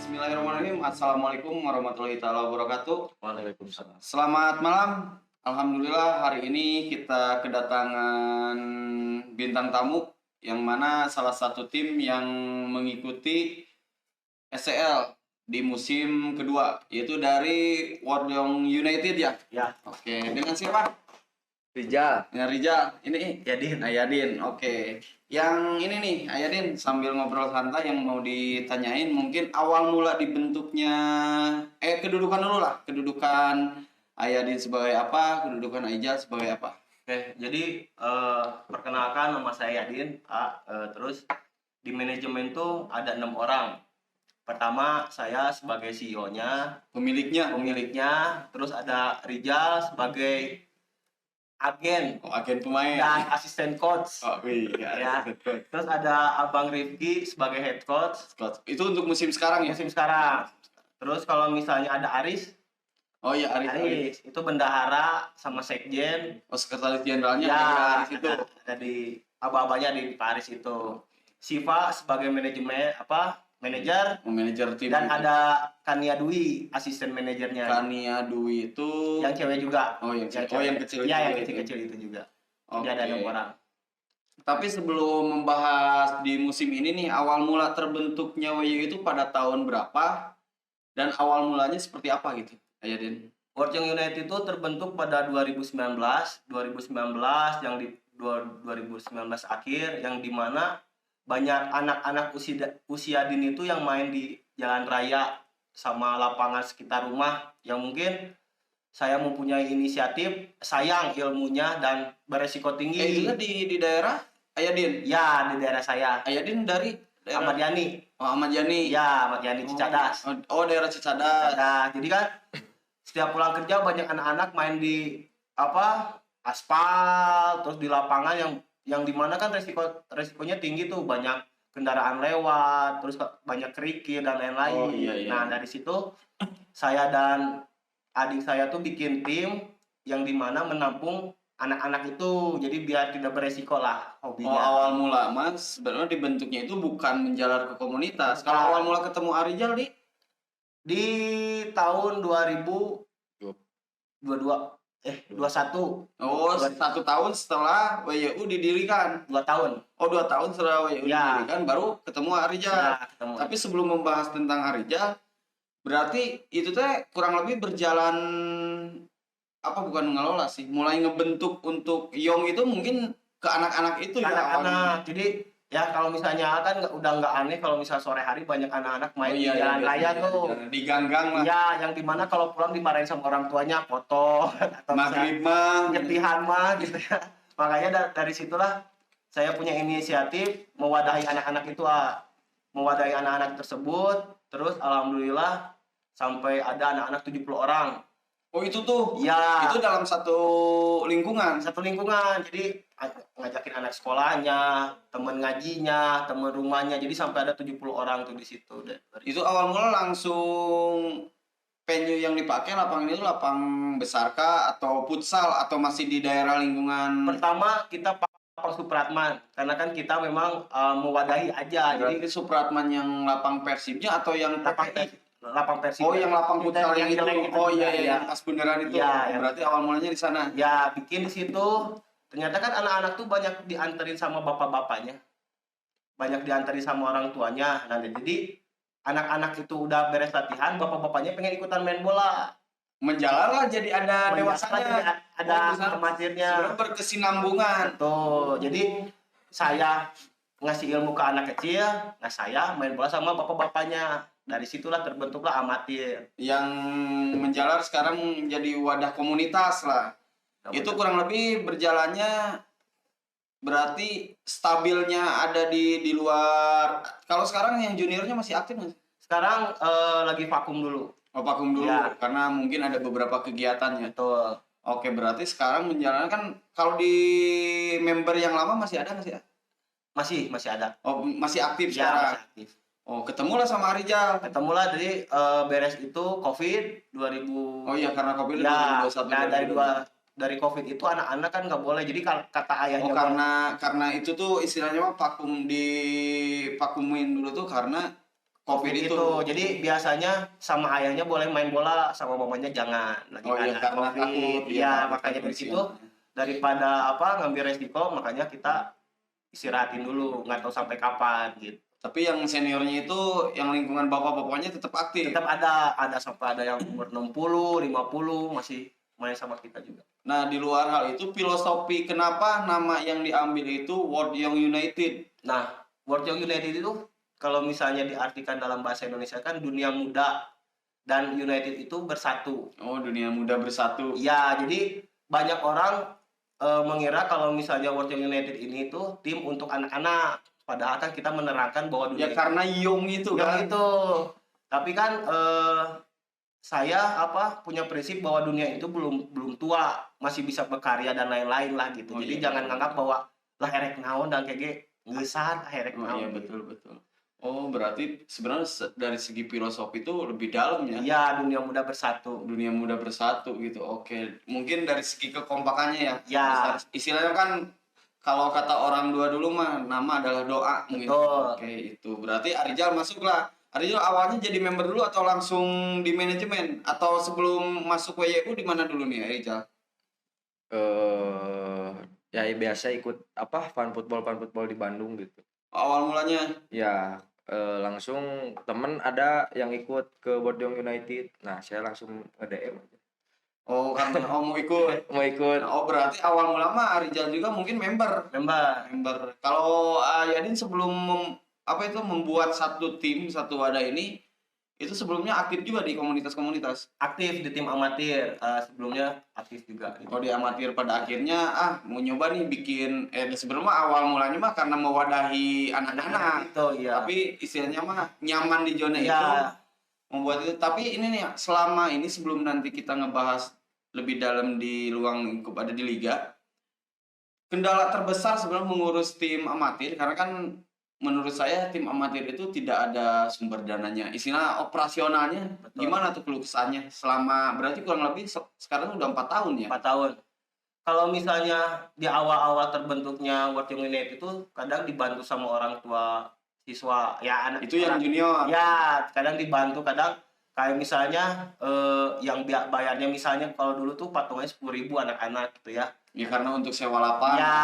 Bismillahirrahmanirrahim. Assalamualaikum warahmatullahi taala wabarakatuh. Waalaikumsalam. Selamat malam. Alhamdulillah hari ini kita kedatangan bintang tamu yang mana salah satu tim yang mengikuti SCL di musim kedua yaitu dari Wardong United ya. Ya, Oke, dengan siapa? Rijal. Dengan Rijal. Ini Yadin. Ayadin. Oke. Yang ini nih, Ayadin sambil ngobrol santai yang mau ditanyain mungkin awal mula dibentuknya kedudukan dulu lah. Kedudukan Ayadin sebagai apa, kedudukan Rijal sebagai apa? Oke, jadi perkenalkan nama saya Yadin. Terus di manajemen tuh ada 6 orang. Pertama saya sebagai CEO-nya, pemiliknya, terus ada Rijal sebagai agen Agen pemain. dan asisten coach. Oh iya, Ya. asisten coach. Terus ada Abang Rifki sebagai head coach Coach. Itu untuk musim sekarang ya? musim sekarang. Terus kalau misalnya ada Aris, Oh iya, Aris. itu bendahara sama sekjen. Oh, sekretaris jenderalnya Ya, Aris itu. ada di aba-abanya di Paris itu. Siva sebagai manajer, Manajer tim. dan itu. ada Kania Dwi asisten manajernya. Kania Dwi itu Yang cewek juga. Oh, yang kecil. Iya, yang kecil-kecil itu juga. Oke. Jadi ada 6 orang. Tapi sebelum membahas di musim ini nih, awal mula terbentuknya WYU itu pada tahun berapa? Dan awal mulanya seperti apa gitu, Ayadin? Worjong United itu terbentuk pada 2019 yang di 2019 akhir, yang dimana banyak anak-anak usia dini itu yang main di jalan raya sama lapangan sekitar rumah, yang mungkin saya mempunyai inisiatif, sayang ilmunya dan beresiko tinggi. Juga di daerah Ayadin. Ya, di daerah saya. Ayadin dari daerah Ahmad Yani. Ahmad Yani. Ya, Ahmad Yani Cicadas. Daerah Cicadas. Nah, jadi kan setiap pulang kerja banyak anak-anak main di aspal, terus di lapangan yang dimana kan resikonya tinggi tuh, banyak kendaraan lewat, terus banyak kerikil dan lain-lain. Oh, iya. Nah, dari situ saya dan adik saya tuh bikin tim yang dimana menampung anak-anak itu, jadi biar tidak beresiko lah hobinya. Awal mula Mas sebenarnya dibentuknya itu bukan menjalar ke komunitas. Bukan. Kalau awal mula ketemu Arijal Di tahun 2021. Oh, 1 tahun setelah WYU didirikan. 2 tahun. Oh, 2 tahun setelah WYU Ya. didirikan baru ketemu Arijal. Ya, ketemu. Tapi sebelum membahas tentang Arijal, berarti itu teh kurang lebih berjalan bukan ngelola sih, mulai ngebentuk untuk Yong itu mungkin ke anak-anak itu ya. Anak-anak. Jadi ya kalau misalnya kan udah nggak aneh kalau misalnya sore hari banyak anak-anak main di jalan raya tuh. Di ganggang lah. Ya, yang dimana kalau pulang dimarahin sama orang tuanya, foto atau Maghrib mah nyetihan mah gitu ya. Makanya dari situlah saya punya inisiatif mewadahi anak-anak itu, mewadahi anak-anak tersebut. Terus alhamdulillah sampai ada anak-anak 70 orang. Oh, itu tuh. Ya. Itu dalam satu lingkungan. Jadi ngajakin anak sekolahnya, temen ngajinya, temen rumahnya. Jadi sampai ada 70 orang tuh di situ. Itu awal mula langsung venue yang dipakai lapangan itu lapang besar kah atau futsal atau masih di daerah lingkungan? Pertama kita lapang Supratman, karena kan kita memang mewadahi aja. Jadi Supratman yang lapang Persibnya atau yang lapang Persib. Oh, yang lapang futsal yang itu. Oh iya, yang pas bundaran itu. Ya, berarti awal mulanya di sana. Ya, bikin di situ. Ternyata kan anak-anak tuh banyak dianterin sama bapak-bapaknya. Banyak dianterin sama orang tuanya. Nah, jadi anak-anak itu udah beres latihan, bapak-bapaknya pengen ikutan main bola. Menjalar lah jadi ada dewasanya. Ada amatirnya. Sebenarnya berkesinambungan. Tuh, jadi saya ngasih ilmu ke anak kecil, nah saya main bola sama bapak-bapaknya. Dari situlah terbentuklah amatir. Yang menjalar sekarang menjadi wadah komunitas lah. Itu kurang lebih berjalannya berarti stabilnya ada di luar. Kalau sekarang yang juniornya masih aktif nggak sih? Sekarang lagi vakum dulu. Oh, vakum dulu Ya. karena mungkin ada beberapa kegiatannya. Betul. Oke, berarti sekarang menjalankan kalau di member yang lama masih ada nggak sih? Masih ada. Oh, masih aktif Ya, sekarang. masih aktif. Oh, ketemulah sama Arijal. Ketemulah dari beres itu COVID 2000. Oh iya, karena COVID Ya, 2021. nah dari COVID itu anak-anak kan nggak boleh. Jadi kata ayahnya. Oh, karena itu tuh istilahnya mah vakumin dulu tuh karena COVID itu. Jadi biasanya sama ayahnya boleh main bola, sama mamanya jangan. Lagi Oh iya, ada karena COVID. takut, Iya, ya, takut makanya dari situ kebersihan. daripada ngambil resiko, makanya kita istirahatin dulu, nggak tahu sampai kapan gitu. Tapi yang seniornya itu, yang lingkungan bapak-bapaknya tetap aktif. Tetap ada sampai ada yang umur 60, 50 masih main sama kita juga. Nah, di luar hal itu, filosofi kenapa nama yang diambil itu World Young United? Nah, World Young United itu kalau misalnya diartikan dalam bahasa Indonesia kan dunia muda, dan United itu bersatu. Oh, dunia muda bersatu. Iya, jadi banyak orang mengira kalau misalnya World Young United ini tuh tim untuk anak-anak. Padahal kan kita menerangkan bahwa Ya dunia karena Young itu yang kan. itu. Tapi kan saya punya prinsip bahwa dunia itu belum tua, masih bisa berkarya dan lain-lain lah gitu. Oh, Jadi iya, jangan iya. nganggap bahwa lah erek naon dan kayak geusah erek Oh naon. iya, betul. Oh, berarti sebenarnya dari segi filosofi itu lebih dalam ya. Iya, dunia muda bersatu. Dunia muda bersatu gitu. Oke, mungkin dari segi kekompakannya ya. Ya. Besar. Istilahnya kan kalau kata orang dua dulu mah nama adalah doa mungkin. Betul. Oke, itu. Berarti Arijal masuklah. Arijal awalnya jadi member dulu atau langsung di manajemen, atau sebelum masuk WYU di mana dulu nih Arijal? Ya biasa ikut fan football di Bandung gitu. Awal mulanya. Ya langsung temen ada yang ikut ke World Young United. Nah, saya langsung nge-DM aja. Oh, karena mau ikut. Mau ikut. Oh, berarti awal mula mah Arijal juga mungkin member. Kalau Yadin sebelum membuat satu tim, satu wadah ini, itu sebelumnya aktif juga di komunitas-komunitas. Aktif di tim amatir, sebelumnya aktif juga. Oh, di amatir, pada akhirnya mau nyoba nih bikin sebelumnya awal mulanya mah karena mewadahi anak-anak. Itu iya. Tapi istilahnya mah nyaman di zona Iya. itu, membuat itu. Tapi ini nih, selama ini sebelum nanti kita ngebahas lebih dalam di ruang lingkup ada di liga, kendala terbesar sebenarnya mengurus tim amatir, karena kan menurut saya tim amatir itu tidak ada sumber dananya, istilah operasionalnya. Betul. Gimana tuh keluh kesahnya selama berarti kurang lebih sekarang udah 4 tahun ya? 4 tahun. Kalau misalnya di awal-awal terbentuknya World Young United itu kadang dibantu sama orang tua siswa ya, anak Itu yang junior. ya, kadang dibantu, kadang kayak misalnya yang bayarnya misalnya kalau dulu tuh patungannya 10.000 anak-anak gitu ya. Ya karena untuk sewa lapangan. Ya,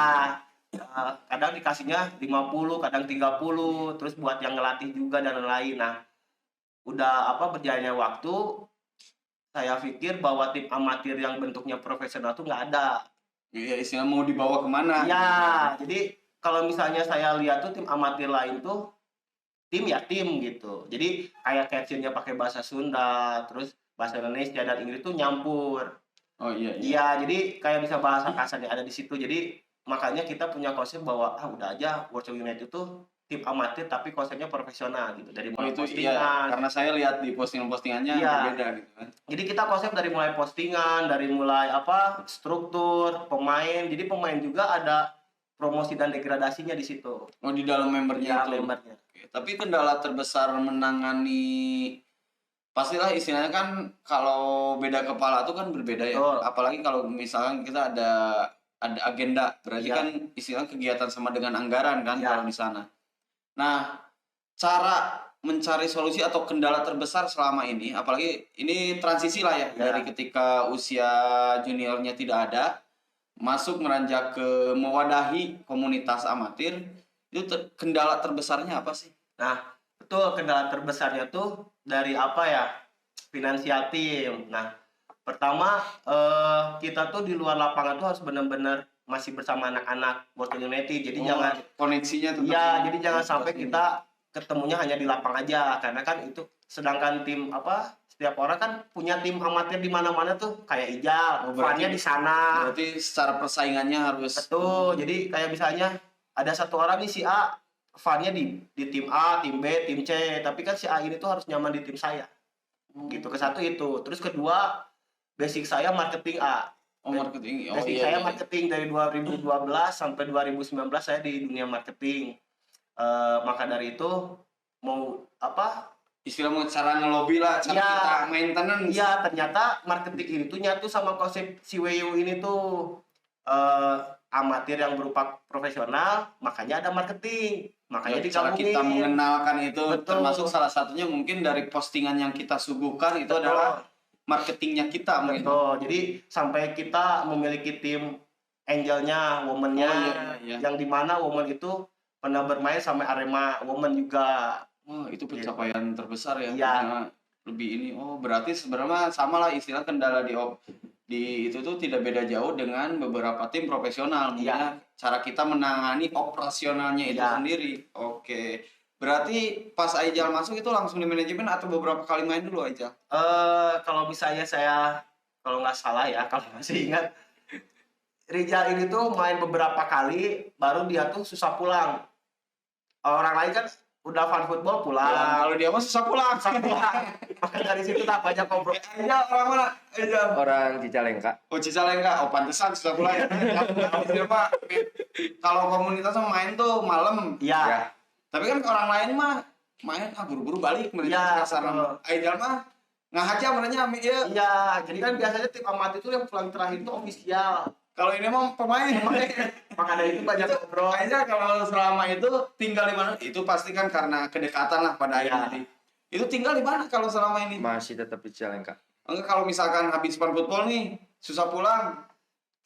kadang dikasihnya 50, kadang 30, terus buat yang ngelatih juga dan lain-lain. Nah, udah berjalannya waktu, saya pikir bahwa tim amatir yang bentuknya profesional tuh nggak ada. Ya istilah mau dibawa kemana? Ya, jadi kalau misalnya saya lihat tuh tim amatir lain tuh tim gitu. Jadi kayak captionnya pakai bahasa Sunda, terus bahasa Indonesia dan Inggris tuh nyampur. Oh iya. Iya, jadi kayak bisa bahasa kasarnya ada di situ. Jadi makanya kita punya konsep bahwa udah aja World Young United itu tim amatir tapi konsepnya profesional gitu. Dari mulai itu postingan. iya, karena saya lihat di postingan-postingannya berbeda gitu kan. Jadi kita konsep dari mulai postingan, dari mulai struktur, pemain. Jadi pemain juga ada promosi dan degradasinya di situ. Oh, di dalam membernya itu. Membernya. Oke. Tapi kendala terbesar menangani, pastilah istilahnya kan kalau beda kepala itu kan berbeda ya. Betul. Apalagi kalau misalkan kita ada agenda, berarti Iya. kan istilah kegiatan sama dengan anggaran kan Iya. kalau di sana. Nah, cara mencari solusi atau kendala terbesar selama ini, apalagi ini transisi lah ya, Ya. dari ketika usia juniornya tidak ada, masuk meranjak ke mewadahi komunitas amatir, itu kendala terbesarnya apa sih? Nah, betul, kendala terbesarnya tuh dari finansial tim. Nah, pertama kita tuh di luar lapangan tuh harus benar-benar masih bersama anak-anak World Young United. Jadi jangan koneksinya tetap. Iya, jadi jangan sampai kita ketemunya hanya di lapang aja, karena kan itu sedangkan tim setiap orang kan punya tim amatir di mana-mana tuh kayak Ijal, fan-nya di sana. Berarti secara persaingannya harus. Betul. Jadi kayak misalnya ada satu orang nih si A fan-nya di tim A, tim B, tim C, tapi kan si A ini tuh harus nyaman di tim saya. Gitu, ke satu itu. Terus kedua, basic saya marketing A. Marketing. Basic saya marketing dari 2012 sampai 2019 saya di dunia marketing. Maka dari itu mau istilahnya cara ngelobi lah, cara kita maintenance. Iya, ternyata marketing ini tuh nyatu sama konsep si WU ini tuh amatir yang berupa profesional, makanya ada marketing. makanya cara digabungin. kita mengenalkan itu, Betul. termasuk salah satunya mungkin dari postingan yang kita suguhkan itu Betul. adalah marketingnya kita mungkin. Betul. Jadi sampai kita memiliki tim Angelnya, Woman-nya, Iya. yang dimana Woman itu pernah bermain sampai Arema Woman juga. Oh, itu pencapaian terbesar ya. Iya. Karena lebih ini. Oh, berarti sebenarnya sama lah istilah kendala di itu tuh tidak beda jauh dengan beberapa tim profesional. Iya. Cara kita menangani operasionalnya itu Iya. sendiri. Oke. Berarti pas Aijal masuk itu langsung di manajemen atau beberapa kali main dulu Aijal? Kalau misalnya saya, kalau nggak salah ya, kalau masih ingat, Rizal ini tuh main beberapa kali, baru dia tuh susah pulang. Orang lain kan udah fan football pulang. Kalau dia mah susah pulang. Susah pulang. Maka dari situ tak banyak ngobrol. Aijal orang mana? Aijal. Orang Cicalengka. Oh, Cicalengka. Oh, pantesan susah pulang ya. Dia mah kalau komunitas mah main tuh malam. Iya. Ya. Tapi kan orang lain mah main buru-buru balik Iya, kasar. betul. Aijal mah ngahaca merenya ambil ya. Iya, jadi kan biasanya tim amati itu yang pulang terakhir itu ofisial. Kalau ini mah pemain. Maka dari itu banyak ngobrol. Aijal kalau selama itu tinggal di mana? Itu pasti kan karena kedekatan lah pada Iya. akhirnya. Itu tinggal di mana kalau selama ini? Masih tetap di Cicalengka. Enggak, kalau misalkan habis fan football nih, susah pulang.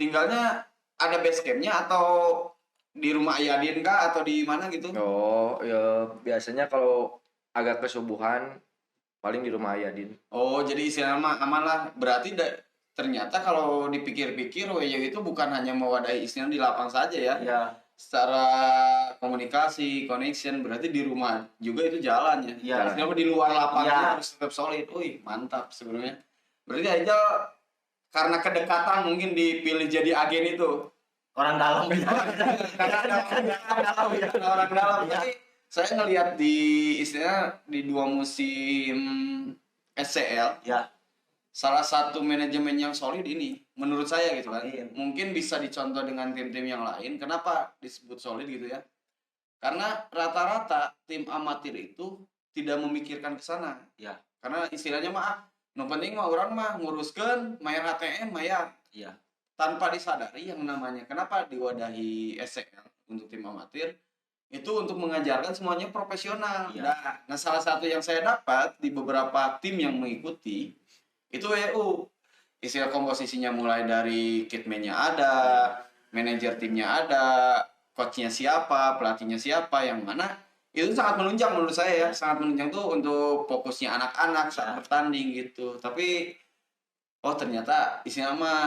Tinggalnya ada base campnya atau di rumah Ayadin kah atau di mana gitu? Oh, ya biasanya kalau agak kesubuhan paling di rumah Ayadin. Oh, jadi istilahnya mah aman lah. Berarti ternyata kalau dipikir-pikir WJ itu bukan hanya mewadahi istilahnya di lapang saja ya. Iya. Secara komunikasi, connection, berarti di rumah juga itu jalan ya. Iya. Istilahnya di luar lapangan Iya. harus tetap solid. Wih, mantap sebenarnya. Berarti aja karena kedekatan mungkin dipilih jadi agen itu. Orang dalam. Orang dalam. Iya. Tapi saya ngelihat di istilahnya di 2 musim SCL, Ya. salah satu manajemen yang solid ini menurut saya gitu kan. Iya. Mungkin bisa dicontoh dengan tim-tim yang lain. Kenapa disebut solid gitu ya? Karena rata-rata tim amatir itu tidak memikirkan ke sana. Ya. Karena istilahnya mah nu penting mah orang mah nguruskeun mayar ATM mayar. Iya. Tanpa disadari yang namanya kenapa diwadahi SCL untuk tim amatir itu untuk mengajarkan semuanya profesional. Iya. Nah, salah satu yang saya dapat di beberapa tim yang mengikuti itu WU. Istilah komposisinya mulai dari kitman-nya ada, manajer timnya ada, coachnya siapa, pelatihnya siapa, yang mana itu sangat menunjang menurut saya ya, sangat menunjang tuh untuk fokusnya anak-anak saat bertanding gitu. Tapi oh ternyata isinya mah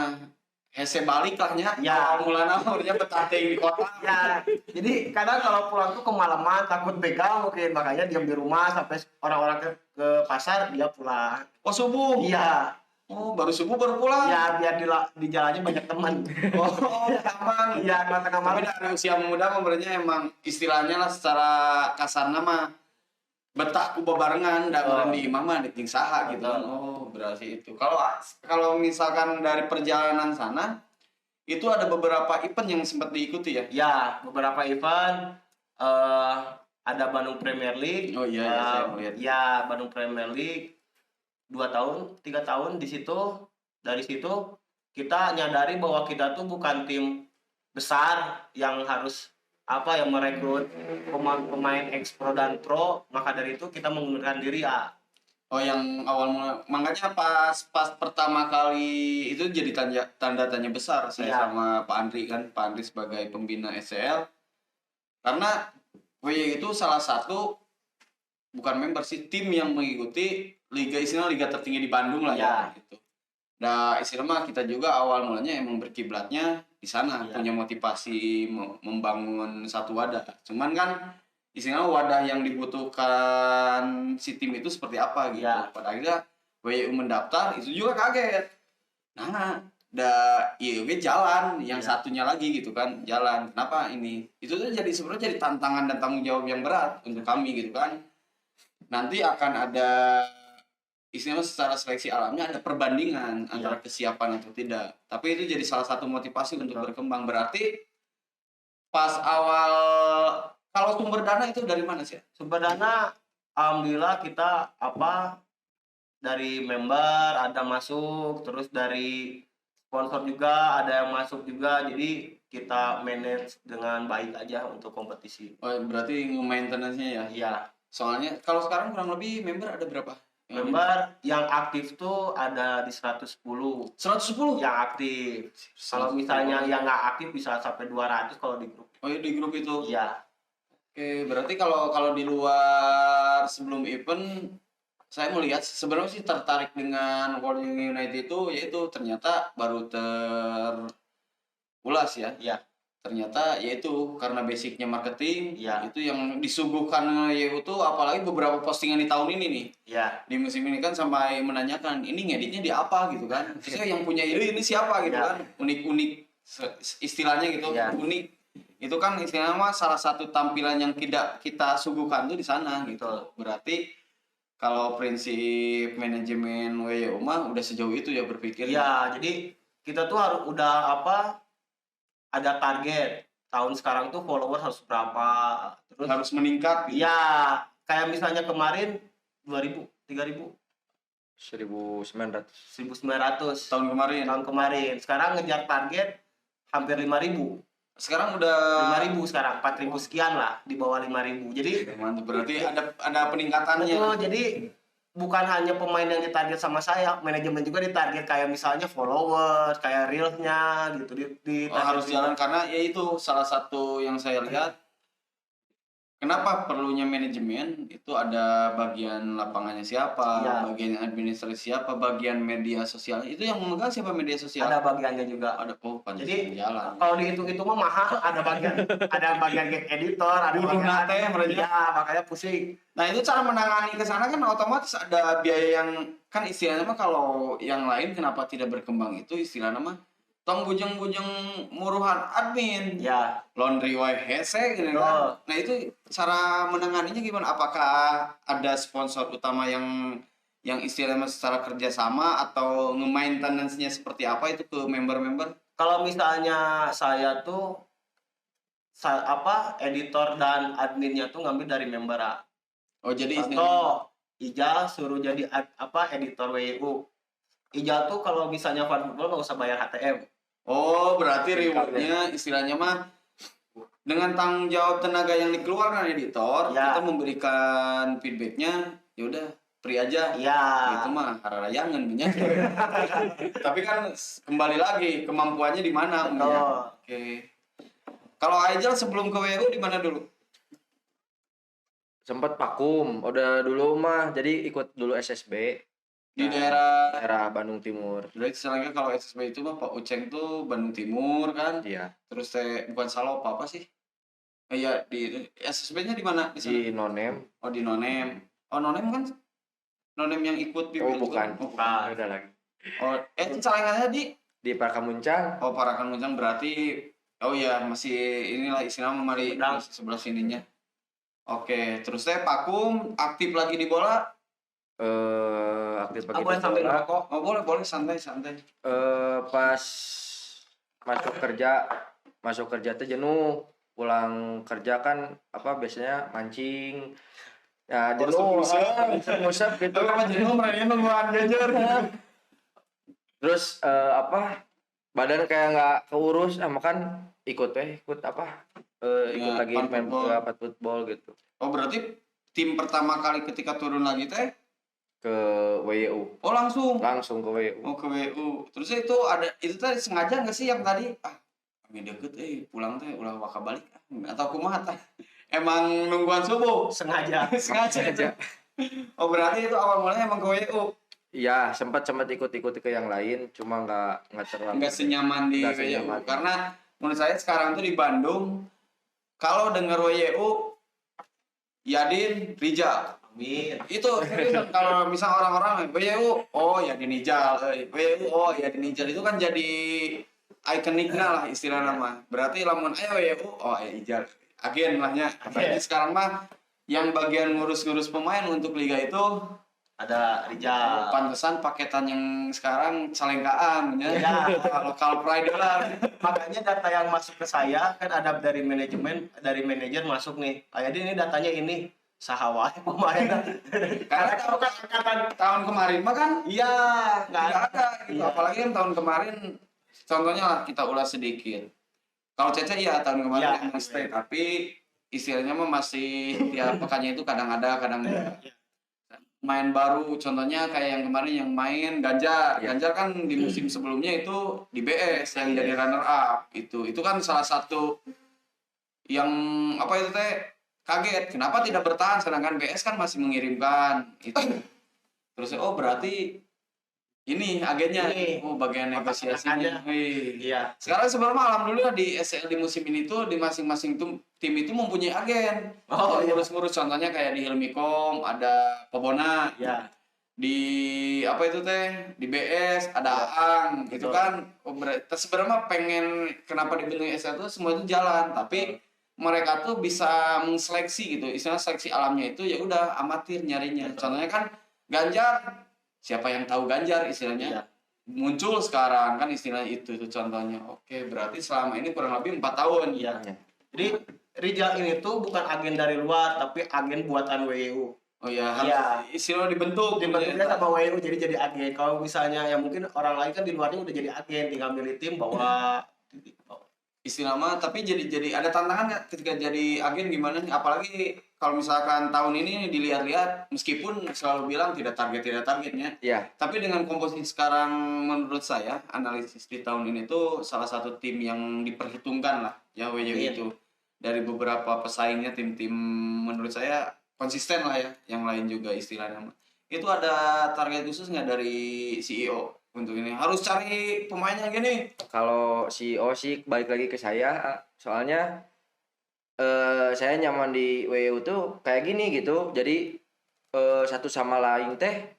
hese balik lahnya. Ya. Mulana urnya betanding di kota. Ya, jadi kadang kalau pulang tuh kemalaman takut begal mungkin, makanya diam di rumah sampai orang-orang ke pasar dia pulang. Oh subuh. Iya. Oh baru subuh baru pulang. Ya biar di jalannya banyak teman. Oh aman. Iya, karena tengah Tapi malam. dari usia muda sebenarnya emang istilahnya lah secara kasarnya mah betah ku bebarengan dan di imah mah di saha gitu kan. Oh berarti itu. Kalau misalkan dari perjalanan sana itu ada beberapa event yang sempat diikuti ya. Ya, beberapa event ada Bandung Premier League. Oh iya, saya melihat. Ya, Bandung Premier League 2 tahun, 3 tahun di situ. Dari situ kita nyadari bahwa kita tuh bukan tim besar yang harus yang merekrut pemain ex pro dan pro, maka dari itu kita mengundurkan diri ya. Oh yang awal mulai, makanya pas pertama kali itu jadi tanda tanya besar saya Iya. sama Pak Andri kan, Pak Andri sebagai pembina SCL, karena WY itu salah satu bukan member sih tim yang mengikuti liga tertinggi di Bandung lah ya Iya. gitu. Nah istilah mah kita juga awal mulanya emang berkiblatnya di sana, Iya. punya motivasi membangun satu wadah. Cuman kan istilahnya wadah yang dibutuhkan si tim itu seperti apa gitu. Iya. Pada akhirnya WU mendaftar itu juga kaget. Nah, IUB jalan, yang Iya. satunya lagi gitu kan jalan. Kenapa ini? Itu tuh sebenarnya jadi tantangan dan tanggung jawab yang berat untuk kami gitu kan. Nanti akan ada istilahnya secara seleksi alamnya ada perbandingan antara kesiapan atau tidak. Tapi itu jadi salah satu motivasi untuk berkembang. Berarti pas awal kalau sumber dana itu dari mana sih? Sumber dana alhamdulillah kita dari member ada masuk, terus dari sponsor juga, ada yang masuk juga, jadi kita manage dengan baik aja untuk kompetisi. Oh, berarti nge-maintenance-nya ya. Iya, Soalnya kalau sekarang kurang lebih member ada berapa? member yang aktif tuh ada di 110 110. yang aktif. Kalau misalnya yang nggak aktif bisa sampai 200 kalau di grup. Oh, iya, di grup itu. Iya, Oke, berarti kalau di luar sebelum event saya melihat sebenarnya sih tertarik dengan World United itu, yaitu ternyata baru terulas ya. iya, Ternyata yaitu karena basicnya marketing, Iya. itu yang disuguhkan yaitu apalagi beberapa postingan di tahun ini nih. iya, Di musim ini kan sampai menanyakan ini ngeditnya di apa gitu kan. Terusnya yang punya ide ini siapa gitu Iya. kan. Unik-unik istilahnya gitu, Iya. unik. Itu kan istilahnya mah salah satu tampilan yang tidak kita suguhkan tuh di sana gitu. Betul. Berarti kalau prinsip manajemen WYU mah udah sejauh itu ya berpikir. iya. Jadi kita tuh harus udah ada target tahun sekarang tuh followers harus berapa, terus Harus meningkat gitu. iya, kayak misalnya kemarin 2000, 3000, 1900. 1900 Tahun kemarin. tahun kemarin. Sekarang ngejar target hampir 5000. Sekarang udah 5000 sekarang, 4000 sekian lah, di bawah 5000. Jadi mantap, berarti ada peningkatannya. betul, jadi bukan hanya pemain yang ditarget sama saya, manajemen juga ditarget kayak misalnya followers, kayak reelsnya gitu di Oh, harus jalan karena ya itu salah satu yang saya lihat. Kenapa perlunya manajemen itu ada bagian lapangannya siapa, Iya. bagian administrasi siapa, bagian media sosial itu yang memegang siapa media sosial? ada bagiannya juga. Ada panjang Jadi jalan. kalau dihitung-hitung mah mahal, ada bagian editor, ada Bunuh bagian nate mereka. ya, makanya pusing. Nah itu cara menangani ke sana kan otomatis ada biaya yang kan istilahnya mah kalau yang lain kenapa tidak berkembang itu istilahnya mah tong bujeng-bujeng muruhan admin. Ya, Laundry wae hese gitu Oh. kan. Nah itu cara menanganinya gimana? Apakah ada sponsor utama yang istilahnya secara kerjasama atau nge-maintenance-nya seperti apa itu ke member-member? kalau misalnya saya tuh editor dan adminnya tuh ngambil dari member. Oh jadi istilahnya Contoh, Ijal suruh jadi editor WU. Ijal tuh kalau misalnya fan football nggak usah bayar HTM. oh berarti rewardnya istilahnya mah dengan tanggung jawab tenaga yang dikeluarkan editor Ya. kita memberikan feedbacknya ya udah free aja. Iya. Itu mah hararayangan minyak. Tapi kan kembali lagi kemampuannya di mana Betul. minyak. Oke. Kalau Aijal sebelum ke WU di mana dulu? Sempat vakum, udah dulu mah jadi ikut dulu SSB Di daerah daerah Bandung Timur. Berarti istilahnya kalau SSB itu mah Pak Uceng tuh Bandung Timur kan. Iya, Terus bukan Salopa apa sih? Iya di SSB-nya di mana? Di sana? di Nonem. Oh di Nonem. Oh Nonem kan Nonem yang ikut Oh BBL bukan, juga? Oh, bukan. Udah lagi. Oh celengannya Di Parkamuncang. Oh Parakan Muncang berarti oh ya masih inilah istilahnya mari Seberang. sebelah sininya. Oke, terus Pakum aktif lagi di bola. Aktif pagi Boleh sambil ngerokok. Oh boleh santai. Pas masuk kerja tuh jenuh, pulang kerja kan biasanya mancing ya jenuh musab gitu. Tapi kan jenuh mereka nungguan gajer. Terus badan kayak nggak keurus, makan ikut ikut Ya, lagi fun main football. football gitu Oh berarti tim pertama kali ketika turun lagi ke WU, oh langsung langsung ke WU. ke WU. Terus itu tadi sengaja nggak sih yang tadi kami deket pulang ulah waka balik atau kumaha teh? Emang nungguan subuh Sengaja. sengaja. Oh berarti itu awal mulanya emang ke WU. Iya, sempat ikut ke yang lain, cuma nggak terlalu. Nggak senyaman di Nggak WU senyaman. karena menurut saya sekarang tuh di Bandung kalau denger WU Yadin Rijal Amin. itu serius, kalau misal orang-orang WU oh Yadin Rijal WU oh Yadin Rijal itu kan jadi ikoniknya lah istilah nama berarti lamun ayo WU oh Ijal agen lahnya berarti sekarang mah yang bagian ngurus-ngurus pemain untuk liga itu Ada Rijal. pantesan paketan yang sekarang salengkaan ya. Ya. Lokal pride lah. Makanya data yang masuk ke saya kan ada dari manajer masuk nih. Jadi ini datanya ini sahawai pemain. Karena kalau kan tahun kemarin mah kan Iya, nggak nggak ada. ada gitu. Iya. Apalagi kan tahun kemarin contohnya lah kita ulas sedikit. Kalau Cece ya tahun kemarin Iya, emang stay, iya. tapi istilahnya mah masih tiap pekannya itu kadang ada, kadang enggak. Main baru, contohnya kayak yang kemarin yang main Ganjar. Iya. Ganjar kan di musim sebelumnya itu di BS yang jadi runner up. Itu kan salah satu yang apa itu teh kaget. Kenapa tidak bertahan sedangkan BS kan masih mengirimkan itu. Terus oh berarti ini agennya, Ini, oh bagian negosiasinya. otak-otakannya. Wih. Iya. Sekarang sebenarnya alhamdulillah di SL di musim ini tuh di masing-masing tim itu mempunyai agen. Oh, iya. Ngurus-ngurus contohnya kayak di Hilmikom ada Pobona, Iya. di apa itu teh di BS ada Aang gitu Betul. kan. Oh, sebenarnya pengen kenapa dibentuk SL itu semua itu jalan, tapi mereka tuh bisa mengseleksi gitu. Istilah seleksi alamnya itu ya udah amatir nyarinya. Betul. Contohnya kan Ganjar, siapa yang tahu Ganjar istilahnya Iya. muncul sekarang kan istilah itu contohnya. Oke, berarti selama ini kurang lebih 4 tahun. Iya. Iya. Jadi Rijal ini tuh bukan agen dari luar, tapi agen buatan WU. Oh ya, Iya. istilah dibentuk. Dibentuknya sama WU jadi agen. Kalau misalnya ya mungkin orang lain kan di luarnya udah jadi agen, tinggal milih tim bawa. Istilah mah, tapi jadi ada tantangan nggak ketika jadi agen gimana nih? Apalagi kalau misalkan tahun ini dilihat-lihat, meskipun selalu bilang tidak targetnya, Iya. tapi dengan komposisi sekarang menurut saya analisis di tahun ini tuh salah satu tim yang diperhitungkan lah ya WU Iya. itu dari beberapa pesaingnya tim-tim menurut saya konsisten lah ya, yang lain juga istilahnya. Itu ada target khusus nggak dari CEO untuk ini? Harus cari pemainnya gini. Kalau CEO sih balik lagi ke saya, soalnya saya nyaman di WU tuh kayak gini gitu. Jadi satu sama lain teh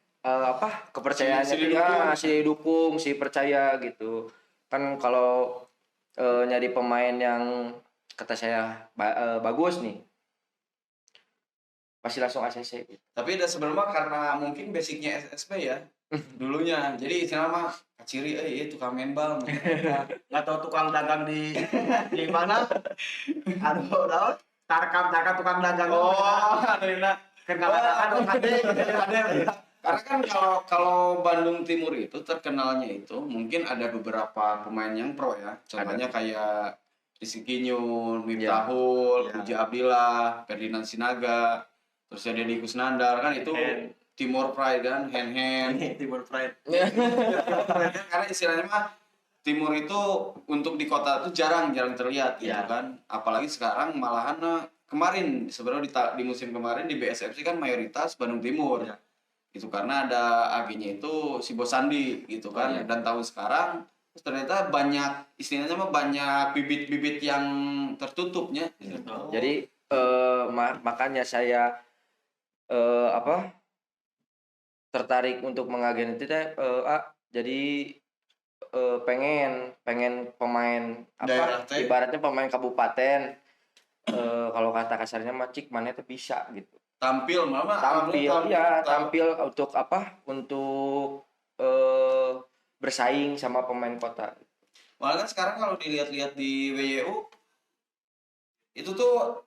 kepercayaannya Si tuh didukung. si dukung, si percaya gitu. Kan kalau nyari pemain yang kata saya bagus nih, pasti langsung ACC gitu. Tapi ada sebenarnya karena mungkin basicnya SSB ya dulunya. Jadi istilah mah kaciri iya tukang main bal. Nggak tahu tukang dagang di mana. Aduh, tahu? Tarkam tukang dagang. ada enak. Kenal ada. Karena kan kalau Bandung Timur itu terkenalnya itu mungkin ada beberapa pemain yang pro ya. Contohnya kayak Rizky Nyun, Miftahul, Iya. Puji Abdillah, Ferdinand Sinaga, terus ada Deddy Kusnandar kan itu Hen. Timur Pride kan, hand Ini Timur Pride. karena istilahnya mah Timur itu untuk di kota itu jarang terlihat gitu Iya. kan, apalagi sekarang malahan kemarin sebenarnya di musim kemarin di BSFC kan mayoritas Bandung Timur. Iya. Gitu karena ada agennya itu si Bosandi gitu kan. Iya. Dan tahun sekarang terus ternyata banyak istilahnya mah banyak bibit-bibit yang tertutupnya gitu. Jadi makanya saya tertarik untuk mengagen itu teh jadi pengen pemain Daerah teh. ibaratnya pemain kabupaten, kalau kata kasarnya mah cik mana tuh bisa gitu, Tampil mama tampil untuk untuk bersaing sama pemain kota. Malah kan sekarang kalau dilihat-lihat di WYU itu tuh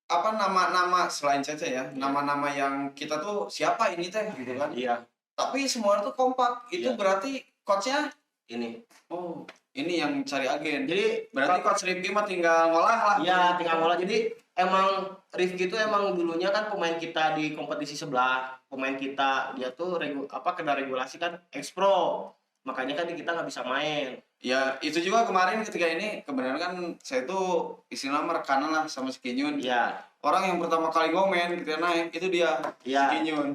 apa nama-nama selain Cece ya, nama-nama yang kita tuh siapa ini teh gitu kan. Iya. Tapi semua tuh kompak. Itu Iya. berarti coachnya Ini. oh ini yang cari agen. Jadi Berarti coach Rifki mah tinggal ngolah lah. iya, tinggal ngolah. Jadi emang Rifki itu emang dulunya kan pemain kita di kompetisi sebelah. Pemain kita dia tuh kena regulasi kan ex-pro. Makanya kan kita nggak bisa main. Ya itu juga kemarin ketika ini kebenaran kan saya tuh istilah merekanan lah sama si Kinyun. Iya. Orang yang pertama kali ngomen ketika naik itu dia Iya. si Kinyun.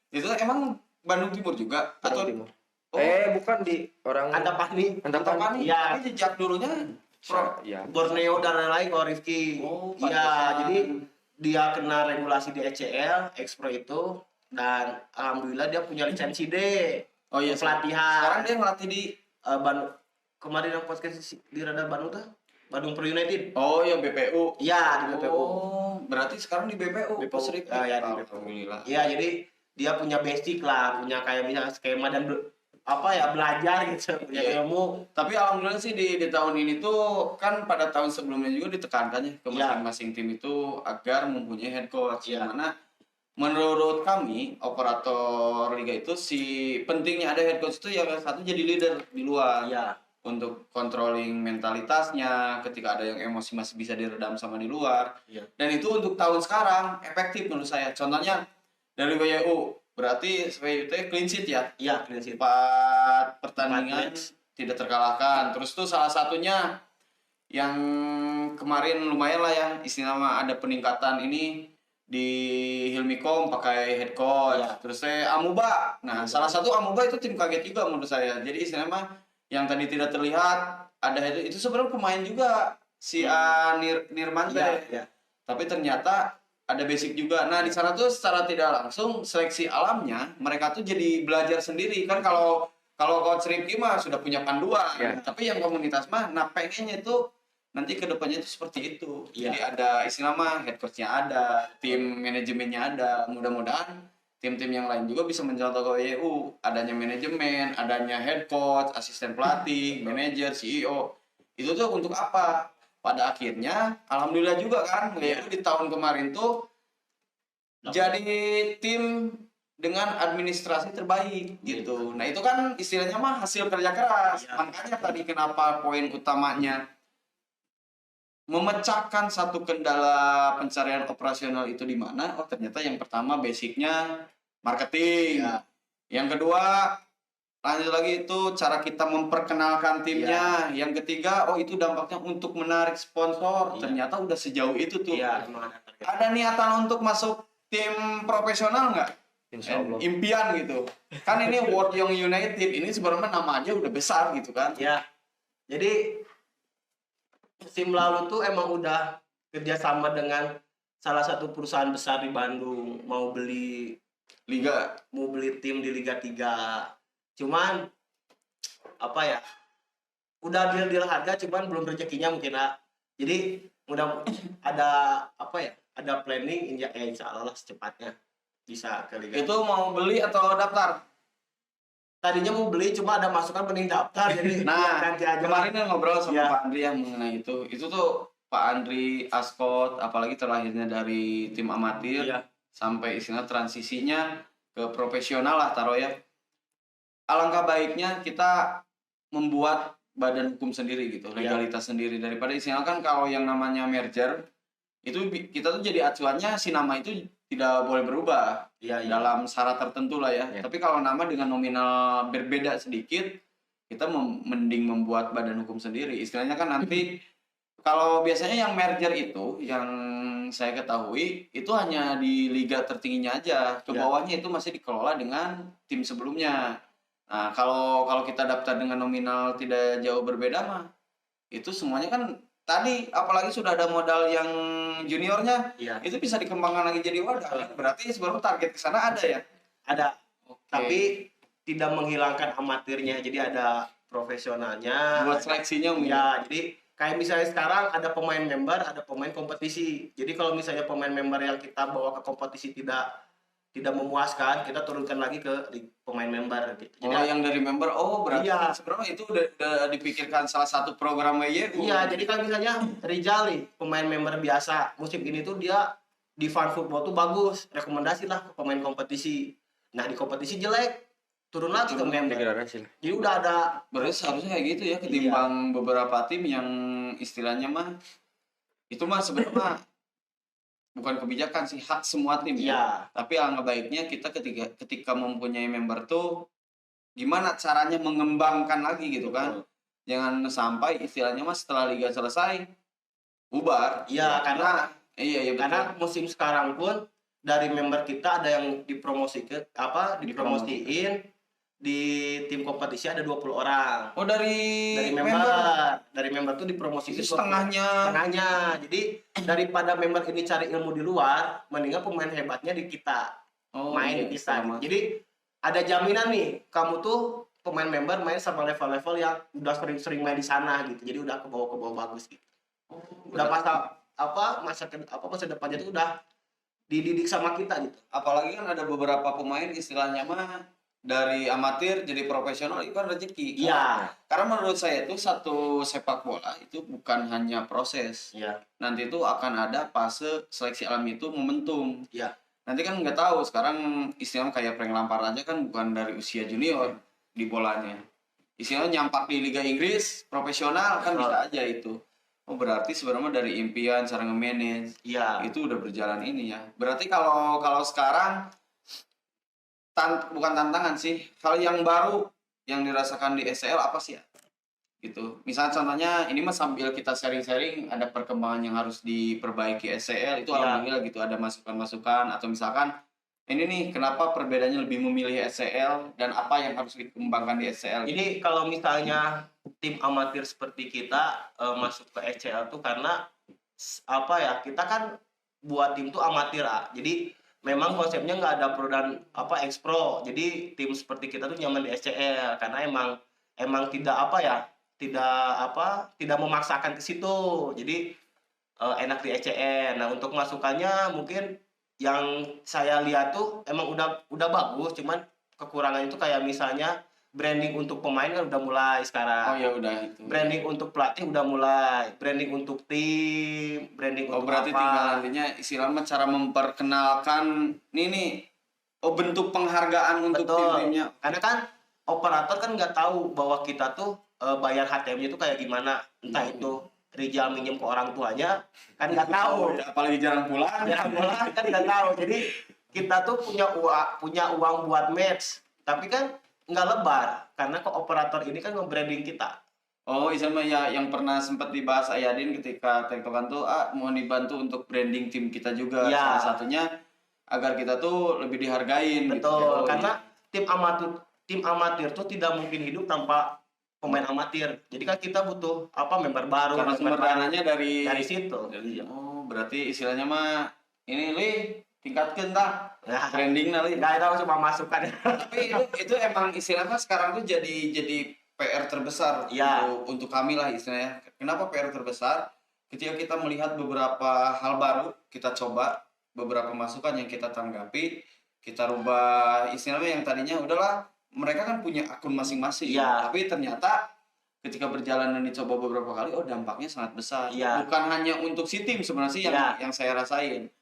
Itu emang Bandung Timur juga atau Timur. Oh, Bukan di orang Antapani. Antapani. Iya. Tapi jejak dulunya pro. Ya. Borneo dan lain-lain kalau Rifki. Oh, Iya, pantesan. jadi dia kena regulasi di ECL, Ex-Pro itu, dan alhamdulillah dia punya lisensi D. Oh iya, pelatihan. sekarang dia ngelatih di Bandung. Kemarin yang podcast di Radar Bandung tuh, Bandung Pro United. Oh ya BPU. Iya, di BPU. Oh, berarti sekarang di BPU. BPU. Coach Rifki. Ya, di BPU. Alhamdulillah. Iya, jadi dia punya basic lah, punya kayak misalnya skema dan belajar gitu, punya Iya. ilmu. Tapi alhamdulillah sih di tahun ini tuh kan pada tahun sebelumnya juga ditekankan ya ke Iya. masing-masing tim itu agar mempunyai head coach. Iya. Yang mana menurut kami operator liga itu si pentingnya ada head coach itu yang satu jadi leader di luar. Iya. untuk controlling mentalitasnya ketika ada yang emosi masih bisa diredam sama di luar. Iya. Dan itu untuk tahun sekarang efektif menurut saya. Contohnya dari WYU, berarti WYU clean sheet ya. Iya, clean sheet. 4 pertandingan match. tidak terkalahkan. Terus tuh salah satunya yang kemarin lumayan lah ya, istilahnya ada peningkatan ini di Hilmikom pakai head coach. Ya. Terus saya Amuba. Nah, salah satu Amuba itu tim kaget juga menurut saya. Jadi istilahnya yang tadi tidak terlihat ada itu sebenarnya pemain juga si Nirman Iya, teh. iya. Tapi ternyata ada basic juga. Nah, di sana tuh secara tidak langsung seleksi alamnya mereka tuh jadi belajar sendiri kan. Kalau Coach Rifki mah sudah punya panduan, Ya. tapi yang komunitas mah nah pengennya itu nanti kedepannya itu seperti itu. Iya. Jadi ada istilah mah head coachnya ada, tim manajemennya ada. Mudah-mudahan tim-tim yang lain juga bisa mencontoh ke WU, adanya manajemen, adanya head coach, asisten pelatih, manajer, CEO. Itu tuh untuk apa? Pada akhirnya alhamdulillah juga kan WU di tahun kemarin tuh jadi tim dengan administrasi terbaik gitu. Nah, itu kan istilahnya mah hasil kerja keras. Iya. Makanya tadi kenapa poin utamanya memecahkan satu kendala pencarian operasional itu di mana? Oh, ternyata yang pertama basicnya marketing. Iya. Yang kedua lanjut lagi itu cara kita memperkenalkan timnya. Yang ketiga, oh itu dampaknya untuk menarik sponsor. Iya. Ternyata udah sejauh itu tuh. Iya, emang ada target. Ada niatan untuk masuk tim profesional nggak? Insya Allah. Impian gitu. Kan ini World Young United ini sebenarnya nama aja udah besar gitu kan. Ya, jadi musim lalu tuh emang udah kerjasama dengan salah satu perusahaan besar di Bandung mau beli Liga. tim di Liga 3. Cuman apa ya? Udah deal harga cuman belum rezekinya mungkin lah. Jadi mudah ada apa ya? Ada planning insya Allah lah secepatnya bisa ke Liga. Itu mau beli atau daftar? Tadinya mau beli cuma ada masukan mending daftar jadi Nah, nanti aja. kemarin kan ngobrol sama Ya. Pak Andri yang mengenai itu. Itu tuh Pak Andri Ascot, apalagi terlahirnya dari tim amatir Iya. sampai istilah transisinya ke profesional lah taruh ya. Alangkah baiknya kita membuat badan hukum sendiri gitu, Iya. legalitas sendiri daripada istilah kan kalau yang namanya merger itu kita tuh jadi acuannya si nama itu tidak boleh berubah Iya, iya. dalam syarat tertentu lah ya. Ya. Tapi kalau nama dengan nominal berbeda sedikit, kita mending membuat badan hukum sendiri. Istilahnya kan nanti kalau biasanya yang merger itu yang saya ketahui itu hanya di liga tertingginya aja. Ke Ya. bawahnya itu masih dikelola dengan tim sebelumnya. Nah, kalau kita daftar dengan nominal tidak jauh berbeda mah itu semuanya kan tadi apalagi sudah ada modal yang juniornya Iya. itu bisa dikembangkan lagi jadi wadah. Berarti sebenarnya target ke sana ada ya. Ada, Oke. tapi tidak menghilangkan amatirnya. Jadi ada profesionalnya. buat seleksinya mungkin. Ya, jadi kayak misalnya sekarang ada pemain member, ada pemain kompetisi. Jadi kalau misalnya pemain member yang kita bawa ke kompetisi tidak memuaskan, kita turunkan lagi ke pemain member gitu. Oh, Jadi yang dari member, oh berarti Iya. sebenarnya itu udah dipikirkan salah satu program WYU. iya, jadi kan misalnya Rizal nih, pemain member biasa, musim ini tuh dia di fan football tuh bagus, rekomendasi lah ke pemain kompetisi. Nah, di kompetisi jelek, turun lagi ke member. Degradasi lah. Jadi udah ada Berarti seharusnya kayak gitu ya ketimbang beberapa tim yang istilahnya mah itu mah sebenarnya mah bukan kebijakan sih hak semua tim ya. ya, Tapi alangkah baiknya kita ketika mempunyai member tuh gimana caranya mengembangkan lagi gitu kan. Jangan sampai istilahnya mah setelah liga selesai bubar. iya karena Iya karena musim sekarang pun dari member kita ada yang dipromosiin di tim kompetisi ada 20 orang. Oh dari Dari member tuh dipromosiin itu 20. setengahnya. Jadi daripada member ini cari ilmu di luar, mendingan pemain hebatnya di kita main di kita. sama. Jadi ada jaminan nih, kamu tuh pemain member main sama level-level yang udah sering main di sana gitu. Jadi udah ke bawah bagus gitu. Udah masa depannya tuh udah dididik sama kita gitu. Apalagi kan ada beberapa pemain istilahnya mah dari amatir jadi profesional itu kan rezeki. Iya. Karena menurut saya itu satu sepak bola itu bukan hanya proses. Iya. Nanti itu akan ada fase seleksi alam itu momentum. Iya. Nanti kan nggak tahu sekarang istilahnya kayak Frank Lampard aja kan bukan dari usia junior di bolanya. istilahnya nyampak di Liga Inggris profesional kan bisa aja itu. Oh berarti sebenarnya dari impian cara nge-manage Iya. itu udah berjalan ini ya. Berarti kalau sekarang bukan tantangan sih, hal yang baru yang dirasakan di SCL apa sih ya? Gitu. Misalnya contohnya ini mah sambil kita sharing-sharing ada perkembangan yang harus diperbaiki SCL itu Iya. alhamdulillah gitu ada masukan-masukan atau misalkan ini nih kenapa perbedaannya lebih memilih SCL dan apa yang harus dikembangkan di SCL. Jadi kalau misalnya tim amatir seperti kita masuk ke SCL tuh karena apa ya, kita kan buat tim tuh amatir, jadi memang konsepnya nggak ada pro dan apa ex pro. Jadi tim seperti kita tuh nyaman di SCL karena emang tidak apa ya, tidak memaksakan ke situ. Jadi enak di SCL. Nah, untuk masukannya mungkin yang saya lihat tuh emang udah bagus, cuman kekurangannya itu kayak misalnya branding untuk pemain kan udah mulai sekarang. Oh ya udah itu. Branding untuk pelatih udah mulai, branding untuk tim, branding Oh untuk berarti apa. tinggal nantinya istilahnya cara memperkenalkan nih bentuk penghargaan untuk Betul. tim-timnya. Karena kan operator kan nggak tahu bahwa kita tuh bayar HTM-nya itu kayak gimana. Entah itu Rijal minjem ke orang tuanya, kan nggak tahu. Apalagi jarang pulang. Jarang pulang kan nggak tahu. Jadi kita tuh punya uang buat match, tapi kan nggak lebar karena ke operator ini kan nge-branding kita. Oh, istilahnya ya yang pernah sempat dibahas Ayadin ketika tektokan tuh mau dibantu untuk branding tim kita juga. Ya. Salah satunya agar kita tuh lebih dihargain. Betul, gitu. karena tim amatir tuh tidak mungkin hidup tanpa pemain amatir. Jadi kan kita butuh member baru. Karena sumber dananya dari situ. Oh, berarti istilahnya mah ini Li tingkatkan dah Nah, branding Li. nggak tahu cuma masukan. Tapi itu emang istilahnya sekarang tuh jadi PR terbesar Ya. untuk kami lah istilahnya. Kenapa PR terbesar? Ketika kita melihat beberapa hal baru, kita coba beberapa masukan yang kita tanggapi, kita rubah istilahnya yang tadinya udahlah mereka kan punya akun masing-masing, Ya. tapi ternyata ketika berjalan dan dicoba beberapa kali, oh dampaknya sangat besar. Ya. Bukan hanya untuk si tim sebenarnya sih yang saya rasain.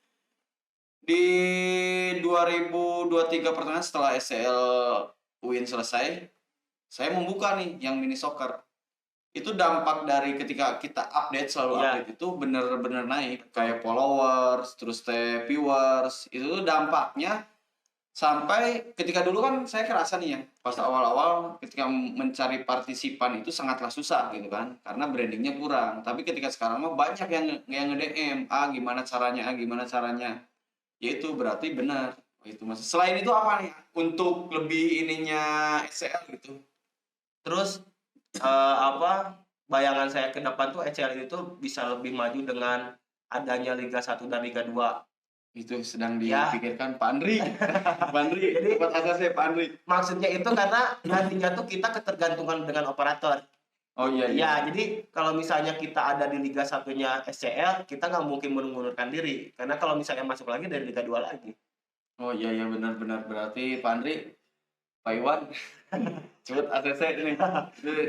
Di 2023 pertengahan setelah SCL UIN selesai, saya membuka nih yang mini soccer. Itu dampak dari ketika kita update selalu update itu bener-bener naik kayak followers, terus viewers, itu tuh dampaknya sampai ketika dulu kan saya kerasa nih ya pas awal-awal ketika mencari partisipan itu sangatlah susah gitu kan karena brandingnya kurang. Tapi ketika sekarang mah banyak yang nge-DM gimana caranya ya itu berarti benar. Itu mas. Selain itu apa nih untuk lebih ininya SCL gitu? Terus bayangan saya ke depan tuh SCL itu bisa lebih maju dengan adanya Liga 1 dan Liga 2. Itu sedang dipikirkan Pak Andri. Pak Andri, Jadi buat asasnya Pak Andri. maksudnya itu karena nantinya tuh kita ketergantungan dengan operator. Oh iya. Ya, jadi kalau misalnya kita ada di Liga 1-nya SCL, kita nggak mungkin mengundurkan diri. Karena kalau misalnya masuk lagi dari Liga 2 lagi. Oh iya benar. Berarti Pak Andri, Pak Iwan, cepet ACC ini.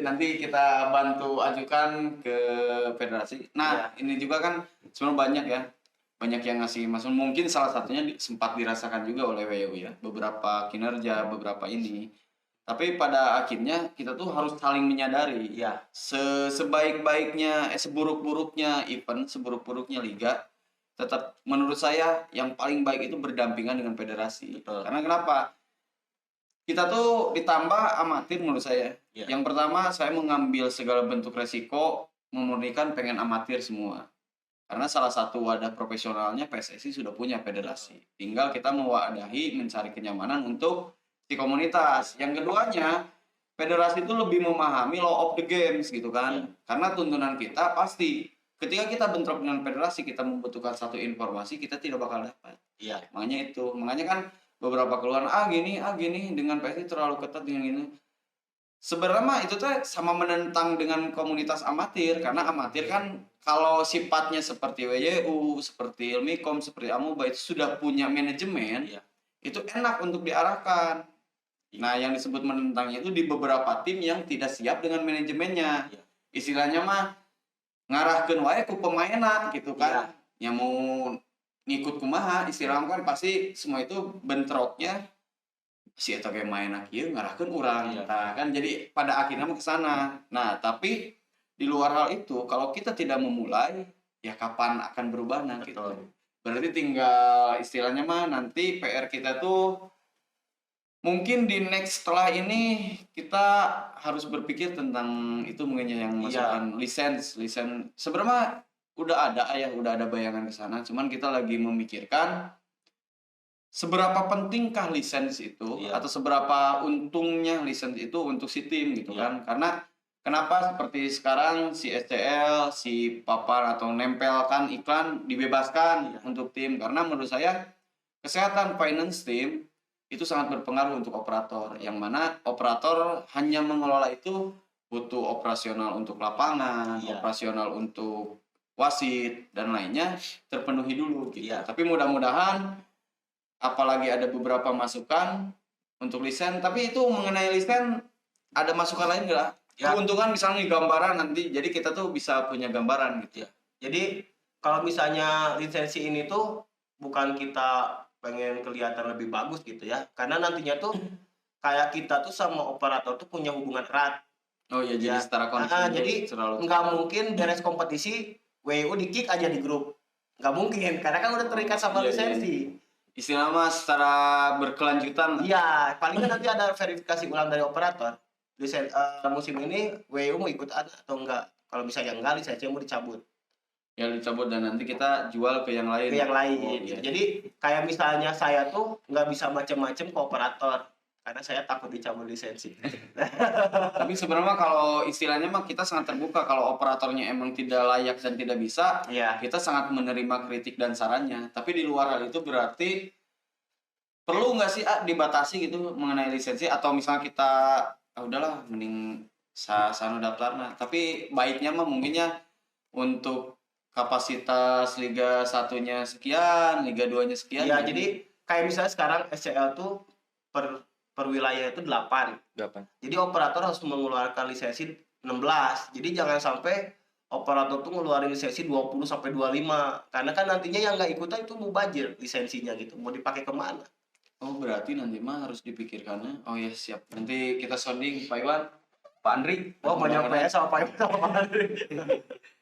Nanti kita bantu ajukan ke federasi. Nah, ini juga kan sebenarnya banyak yang ngasih masuk. Mungkin salah satunya sempat dirasakan juga oleh WU ya. Beberapa kinerja, beberapa ini. Tapi pada akhirnya kita tuh harus saling menyadari. Ya. Sebaik-baiknya, seburuk-buruknya event, seburuk-buruknya liga, tetap menurut saya yang paling baik itu berdampingan dengan federasi. Betul. Karena kenapa? Kita tuh ditambah amatir menurut saya. Ya. Yang pertama saya mengambil segala bentuk resiko, memurnikan pengen amatir semua. Karena salah satu wadah profesionalnya PSSI sudah punya federasi. Tinggal kita mewadahi mencari kenyamanan untuk si komunitas. Yang keduanya, federasi itu lebih memahami law of the games gitu kan. Karena tuntunan kita pasti ketika kita bentrok dengan federasi, kita membutuhkan satu informasi, kita tidak bakal dapat. Iya. Makanya kan beberapa keluhan gini dengan PSSI terlalu ketat dengan ini. Sebenarnya itu tuh sama menentang dengan komunitas amatir karena amatir kan kalau sifatnya seperti WYU, seperti Ilmikom, seperti Amuba itu sudah punya manajemen, itu enak untuk diarahkan. Nah, yang disebut menentangnya itu di beberapa tim yang tidak siap dengan manajemennya. Istilahnya mah ngarahkeun wae ku pemainna gitu kan. Yang mau ngikut kumaha istilahnya kan pasti semua itu bentroknya si eta ge maena kieu ngarahkeun urang. Iya. Nah, kan jadi pada akhirnya mah ke sana. Nah, tapi di luar hal itu kalau kita tidak memulai, ya kapan akan berubahnya gitu. Betul. Berarti tinggal istilahnya mah nanti PR kita tuh mungkin di next setelah ini kita harus berpikir tentang itu mungkin ya, yang Iya. masukan lisens. Sebenarnya udah ada bayangan ke sana, cuman kita lagi memikirkan seberapa pentingkah lisens itu Iya. atau seberapa untungnya lisens itu untuk si tim gitu Iya. kan. Karena kenapa seperti sekarang si SCL, si papar atau nempelkan iklan dibebaskan Iya. untuk tim, karena menurut saya kesehatan finance tim itu sangat berpengaruh untuk operator, yang mana operator hanya mengelola itu butuh operasional untuk lapangan, Iya. operasional untuk wasit dan lainnya terpenuhi dulu gitu. Iya. Tapi mudah-mudahan apalagi ada beberapa masukan untuk lisen, tapi itu mengenai lisen ada masukan lain nggak? Ya. Keuntungan misalnya di gambaran nanti, jadi kita tuh bisa punya gambaran gitu ya. Jadi kalau misalnya lisensi ini tuh bukan kita pengen kelihatan lebih bagus gitu ya, karena nantinya tuh kayak kita tuh sama operator tuh punya hubungan erat. Oh iya, jadi Ya. secara Jadi selalu nggak mungkin beres kompetisi WU di kick aja di grup, nggak mungkin karena kan udah terikat sama Iya, lisensi. istilah mah secara berkelanjutan lah. Iya, paling kan nanti ada verifikasi ulang dari operator. Musim ini WU mau ikut atau enggak? Kalau misalnya enggak, lisensinya mau dicabut Ya dicabut dan nanti kita jual ke yang lain. ke yang lain. Oh, iya. Jadi kayak misalnya saya tuh nggak bisa macam-macam ke operator karena saya takut dicabut lisensi. Tapi sebenarnya kalau istilahnya mah kita sangat terbuka, kalau operatornya emang tidak layak dan tidak bisa, Iya, kita sangat menerima kritik dan sarannya. Tapi di luar hal itu berarti perlu nggak sih dibatasi gitu mengenai lisensi, atau misalnya kita udahlah mending sanu daftarna. Tapi baiknya mah mungkinnya untuk kapasitas Liga 1-nya sekian, Liga 2-nya sekian. iya. gitu. Jadi kayak misalnya sekarang SCL tuh per wilayah itu 8. 8. Jadi operator harus mengeluarkan lisensi 16. Jadi jangan sampai operator tuh ngeluarin lisensi 20 sampai 25. Karena kan nantinya yang nggak ikutan itu mubazir lisensinya gitu. Mau dipakai kemana? Oh berarti nanti mah harus dipikirkannya. Oh ya siap. Nanti kita sounding Pak Iwan, Pak Andri. Oh, banyak PS sama Pak Iwan sama Pak Andri.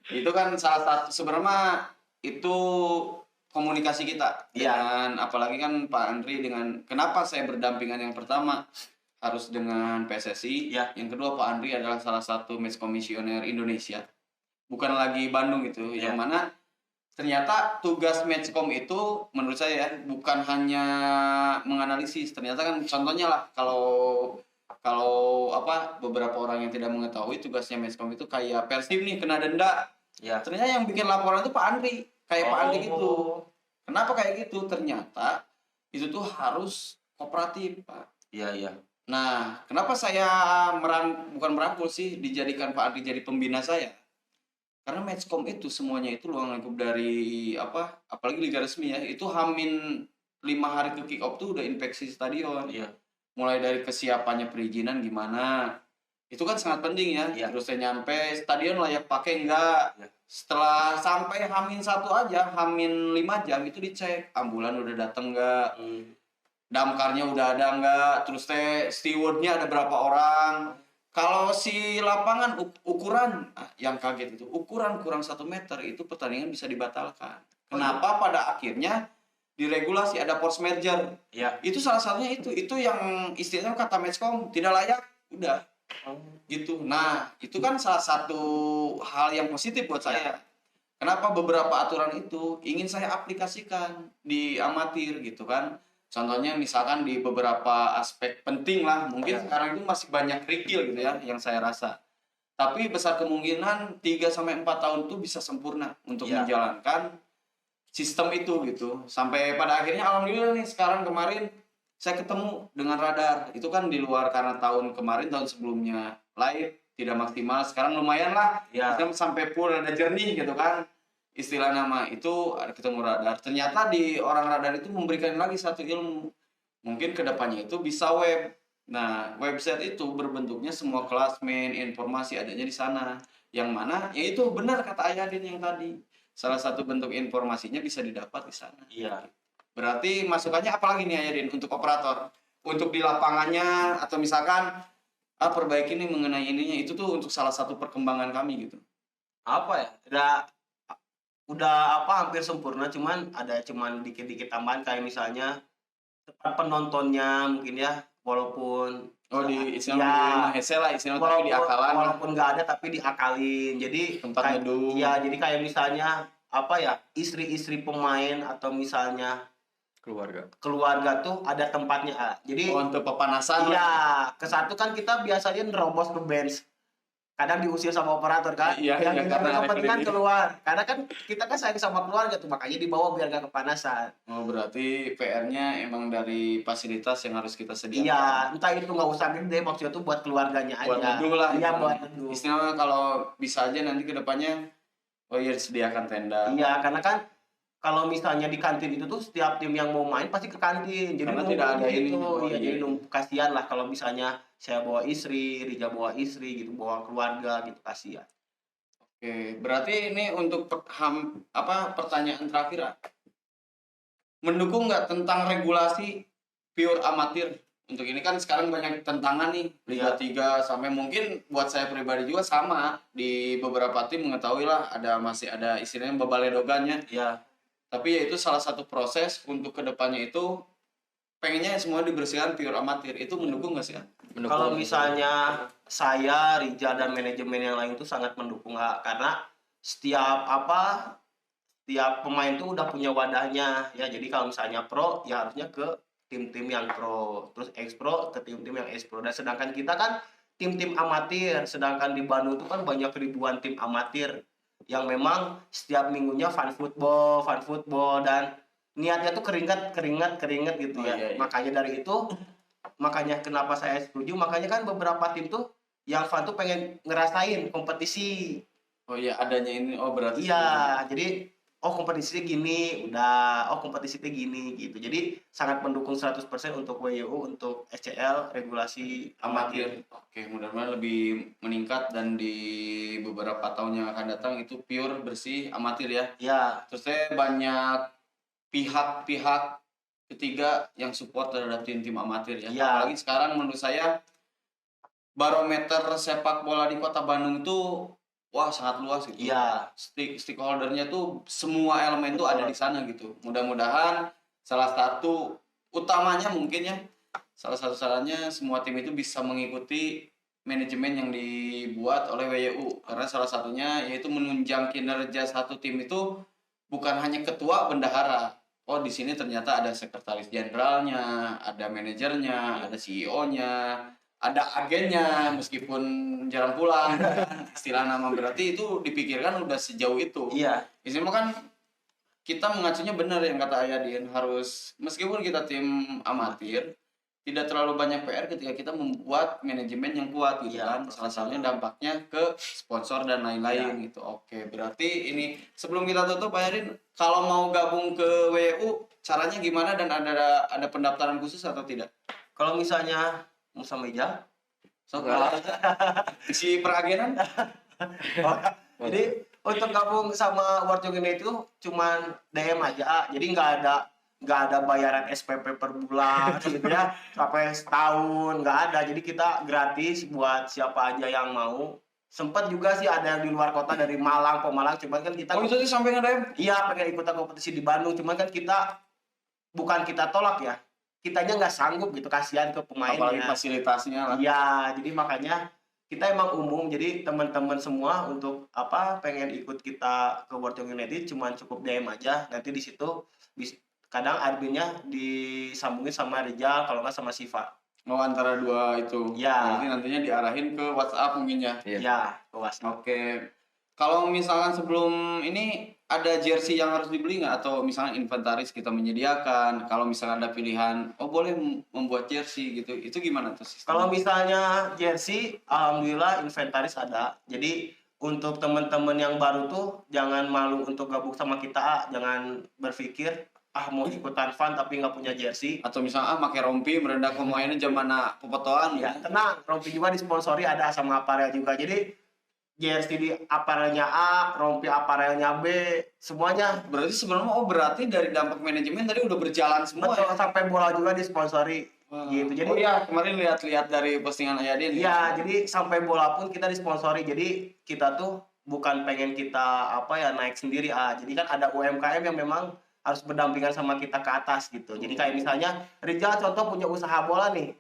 Itu kan salah satu sebenarnya itu komunikasi kita Iya. dengan, apalagi kan Pak Andri dengan, kenapa saya berdampingan yang pertama harus dengan PSSI. Iya. Yang kedua Pak Andri adalah salah satu match komisioner Indonesia. Bukan lagi Bandung gitu. Iya. Yang mana ternyata tugas matchcom itu menurut saya ya, bukan hanya menganalisis. Ternyata kan contohnya lah, kalau apa, beberapa orang yang tidak mengetahui tugasnya matchcom itu kayak Persib nih kena denda. Iya. Ternyata yang bikin laporan itu Pak Andri, kayak Pak Andri gitu. Oh. Kenapa kayak gitu? Ternyata itu tuh harus kooperatif, Pak. Iya, iya. Nah, kenapa saya bukan merangkul sih dijadikan Pak Andri jadi pembina saya? Karena matchcom itu semuanya itu ruang lingkup dari apa? Apalagi liga resmi ya, itu hamin 5 hari ke kick off tuh udah inspeksi stadion. Iya. Mulai dari kesiapannya perizinan gimana. Itu kan sangat penting ya. Iya. Terus saya nyampe stadion layak pakai enggak? Iya. Setelah sampai hamin 1 aja, hamin 5 jam itu dicek ambulan udah dateng enggak? Damkarnya udah ada enggak, terus stewardnya ada berapa orang. Kalau si lapangan ukuran, yang kaget itu ukuran kurang 1 meter itu pertandingan bisa dibatalkan. Kenapa? Pada akhirnya diregulasi ada force merger. Iya. Itu salah satunya itu yang istilahnya kata matchcom tidak layak, udah gitu. Nah itu kan salah satu hal yang positif buat saya. Kenapa beberapa aturan itu ingin saya aplikasikan di amatir gitu kan. Contohnya misalkan di beberapa aspek penting lah, mungkin sekarang itu masih banyak kerikil gitu ya yang saya rasa. Tapi besar kemungkinan 3-4 tahun itu bisa sempurna untuk menjalankan sistem itu gitu. Sampai pada akhirnya alhamdulillah nih sekarang kemarin saya ketemu dengan radar. Itu kan di luar karena tahun kemarin, tahun sebelumnya live tidak maksimal. Sekarang lumayan lah. Iya. Kita sampai full ada jernih gitu kan. Istilah nama itu ada ketemu radar. Ternyata di orang radar itu memberikan lagi satu ilmu. Mungkin kedepannya itu bisa web. Nah, website itu berbentuknya semua klasmen, informasi adanya di sana. Yang mana, ya itu benar kata Ayadin yang tadi. Salah satu bentuk informasinya bisa didapat di sana. Iya. Berarti masukannya apa lagi nih Ayadin untuk operator? untuk di lapangannya atau misalkan perbaiki nih mengenai ininya, itu tuh untuk salah satu perkembangan kami gitu. Apa ya, udah hampir sempurna, cuman dikit-dikit tambahan kayak misalnya tempat penontonnya mungkin ya, walaupun Di ya, istilahnya di rumah hese lah istilahnya, tapi walaupun diakalan lah, walaupun nggak ada tapi diakalin. Jadi tempat neduh. iya, jadi kayak misalnya apa ya, istri-istri pemain atau misalnya keluarga tuh ada tempatnya. Jadi Untuk pepanasan lah. iya, ke satu kan kita biasanya nerobos ke bench. Kadang diusir sama operator kan. Iya, Yang kita karena ada berkepentingan kritik. keluar. Karena kan kita kan sayang sama keluarga tuh, makanya dibawa biar gak kepanasan. Berarti PR-nya emang dari fasilitas yang harus kita sediakan. Iya, entah itu nggak usah gede, maksudnya tuh buat keluarganya aja. Buat neduh lah. Iya, gitu. buat neduh. Istilahnya kalau bisa aja nanti ke depannya disediakan tenda. Iya, karena kan kalau misalnya di kantin itu tuh setiap tim yang mau main pasti ke kantin. Jadi Karena tidak ada ini. Iya, jadi kasihan lah kalau misalnya saya bawa istri, Rija bawa istri gitu, bawa keluarga gitu, kasihan. Oke, berarti ini untuk pertanyaan terakhir. Mendukung nggak tentang regulasi pure amatir? Untuk ini kan sekarang banyak tentangan nih, Liga 3 sampai mungkin buat saya pribadi juga sama, di beberapa tim mengetahui lah masih ada istilahnya bebaledogannya. Iya. Tapi ya itu salah satu proses untuk kedepannya itu pengennya semua dibersihkan pure amatir. Itu mendukung nggak sih? Kalau misalnya saya, Rija dan manajemen yang lain itu sangat mendukung, karena setiap pemain tuh udah punya wadahnya ya. Jadi kalau misalnya pro ya harusnya ke tim-tim yang pro, terus ex-pro ke tim-tim yang ex-pro. Dan sedangkan kita kan tim-tim amatir, sedangkan di Bandung itu kan banyak ribuan tim amatir yang memang setiap minggunya fun football dan niatnya tuh keringat gitu ya. Iya. Makanya dari itu, makanya kenapa saya setuju, makanya kan beberapa tim tuh yang fun tuh pengen ngerasain kompetisi. Oh iya, adanya ini berarti. Iya, jadi kompetisinya gini, kompetisinya gini gitu. Jadi sangat mendukung 100% untuk WYU, untuk SCL regulasi amatir. Oke, mudah-mudahan lebih meningkat dan di beberapa tahun yang akan datang itu pure bersih amatir ya. Ya, Terus banyak pihak-pihak ketiga yang support terhadap tim-tim amatir ya. Iya. Apalagi sekarang menurut saya barometer sepak bola di Kota Bandung itu sangat luas gitu. Iya. Stakeholdernya tuh semua elemen tuh ada di sana gitu. Mudah-mudahan salah satu utamanya mungkin ya, salah satu salahnya semua tim itu bisa mengikuti manajemen yang dibuat oleh WYU, karena salah satunya yaitu menunjang kinerja satu tim itu bukan hanya ketua bendahara. Di sini ternyata ada sekretaris jenderalnya, ada manajernya, ada CEO-nya, ada agennya meskipun jarang pulang. Istilah nama berarti itu dipikirkan udah sejauh itu. Iya. Isinya kan kita mengacunya benar yang kata Ayadin, harus meskipun kita tim amatir tidak terlalu banyak PR ketika kita membuat manajemen yang kuat gitu kan. Salah satunya dampaknya ke sponsor dan lain-lain gitu. Oke, berarti ini sebelum kita tutup Pak Ayadin, kalau mau gabung ke WU caranya gimana dan ada pendaftaran khusus atau tidak? Kalau misalnya Musa Meja, si peragenan. Jadi untuk gabung sama World Young United itu cuman DM aja. Jadi nggak ada bayaran SPP per bulan gitu ya, sampai setahun nggak ada. Jadi kita gratis buat siapa aja yang mau. Sempat juga sih ada yang di luar kota dari Malang, Pemalang, cuman kan kita itu sih sampai nge-DM? Iya, pengen ikutan kompetisi di Bandung, cuman kan bukan kita tolak ya, kitanya nggak sanggup gitu, kasihan ke pemainnya. Apalagi fasilitasnya lah. Iya, jadi makanya kita emang umum, jadi teman-teman semua untuk pengen ikut kita ke World Young United cuman cukup DM aja. Nanti di situ kadang adminnya disambungin sama Rizal, kalau nggak sama Siva. Antara dua itu. Ya. Nanti nantinya diarahin ke WhatsApp mungkin ya. Iya, ke WhatsApp. Oke. Kalau misalkan sebelum ini ada jersey yang harus dibeli nggak, atau misalnya inventaris kita menyediakan, kalau misalnya ada pilihan boleh membuat jersey gitu, itu gimana tuh sistemnya? Kalau misalnya jersey, alhamdulillah inventaris ada. Jadi untuk teman-teman yang baru tuh jangan malu untuk gabung sama kita, jangan berpikir mau ikutan fun tapi nggak punya jersey. Atau misalnya pakai rompi merendah pemainnya zaman popotoan ya. Tenang, rompi juga disponsori ada sama aparel juga. Jadi jersey di aparelnya A, rompi aparelnya B, semuanya. Berarti sebenarnya berarti dari dampak manajemen tadi udah berjalan semua. Betul, ya? Sampai bola juga disponsori. Wah. Gitu. Jadi Oh iya, kemarin lihat-lihat dari postingan Ayadin. iya, jadi sampai bola pun kita disponsori. Jadi kita tuh bukan pengen kita apa ya naik sendiri jadi kan ada UMKM yang memang harus berdampingan sama kita ke atas gitu. Jadi kayak misalnya Rizal contoh punya usaha bola nih.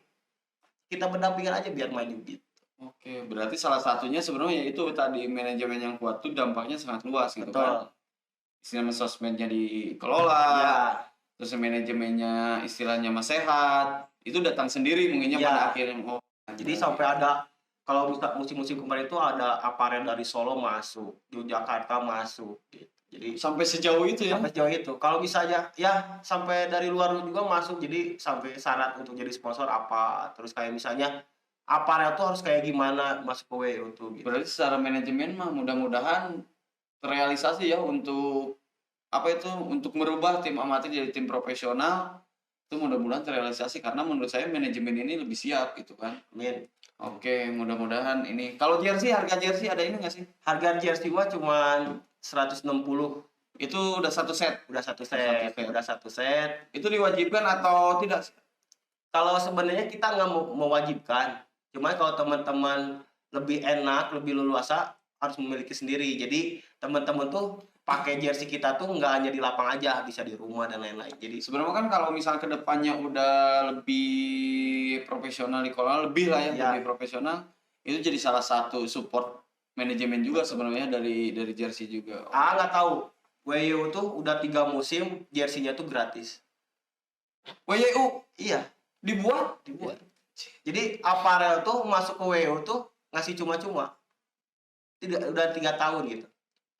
Kita berdampingan aja biar maju gitu. Oke, berarti salah satunya sebenarnya itu tadi manajemen yang kuat tuh dampaknya sangat luas gitu Betul. kan. Istilahnya sosmednya dikelola, Iya. terus manajemennya istilahnya mah sehat, itu datang sendiri mungkinnya Iya. pada akhirnya. Oh, Jadi sampai ada kalau musim-musim kemarin itu ada aparel dari Solo masuk, Yogyakarta masuk gitu. Jadi sampai sejauh itu ya. sampai sejauh itu. Kalau bisa aja ya sampai dari luar juga masuk. Jadi sampai syarat untuk jadi sponsor apa. Terus kayak misalnya aparel tuh harus kayak gimana masuk ke WU tuh gitu. Berarti secara manajemen mah mudah-mudahan terrealisasi ya untuk apa itu untuk merubah tim amatir jadi tim profesional itu mudah-mudahan terrealisasi karena menurut saya manajemen ini lebih siap gitu kan. Amin. Oke, mudah-mudahan ini. Kalau jersey, harga jersey ada ini nggak sih? Harga jersey gua cuman 160. Itu udah satu set. Udah satu Satu set, set. udah satu set. Itu diwajibkan atau tidak? Kalau sebenarnya kita nggak mewajibkan, cuman kalau teman-teman lebih enak, lebih leluasa harus memiliki sendiri. Jadi teman-teman tuh pakai jersey kita tuh nggak hanya di lapang aja, bisa di rumah dan lain-lain. Jadi Sebenarnya kan kalau misal kedepannya udah lebih profesional dikelola, lebih lah ya, Ya. lebih profesional, itu jadi salah satu support manajemen juga sebenarnya dari jersey juga. nggak tahu. WU tuh udah 3 musim, jersey-nya tuh gratis. WYU Iya, dibuat. dibuat. Jadi aparel tuh masuk ke WU tuh ngasih cuma-cuma. Udah 3 tahun gitu.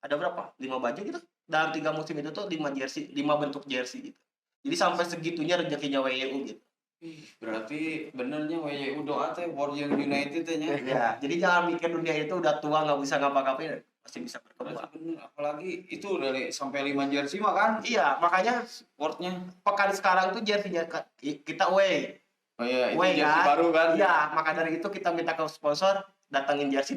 Ada berapa? 5 baju gitu. Dalam 3 musim itu tuh 5 jersey, 5 bentuk jersey gitu. Jadi sampai segitunya rezekinya WU gitu. Ih, berarti benernya WYU doa teh Warrior United teh nya. Ya, jadi jangan mikir dunia itu udah tua nggak bisa ngapa-ngapain, masih bisa berkembang. Berarti bener, apalagi itu dari sampai 5 jersey mah kan Iya, makanya supportnya. pekan sekarang tuh jersey-nya kita away. Oh iya, itu Away jersey kan? baru kan? Iya, maka dari itu kita minta ke sponsor datangin jersey.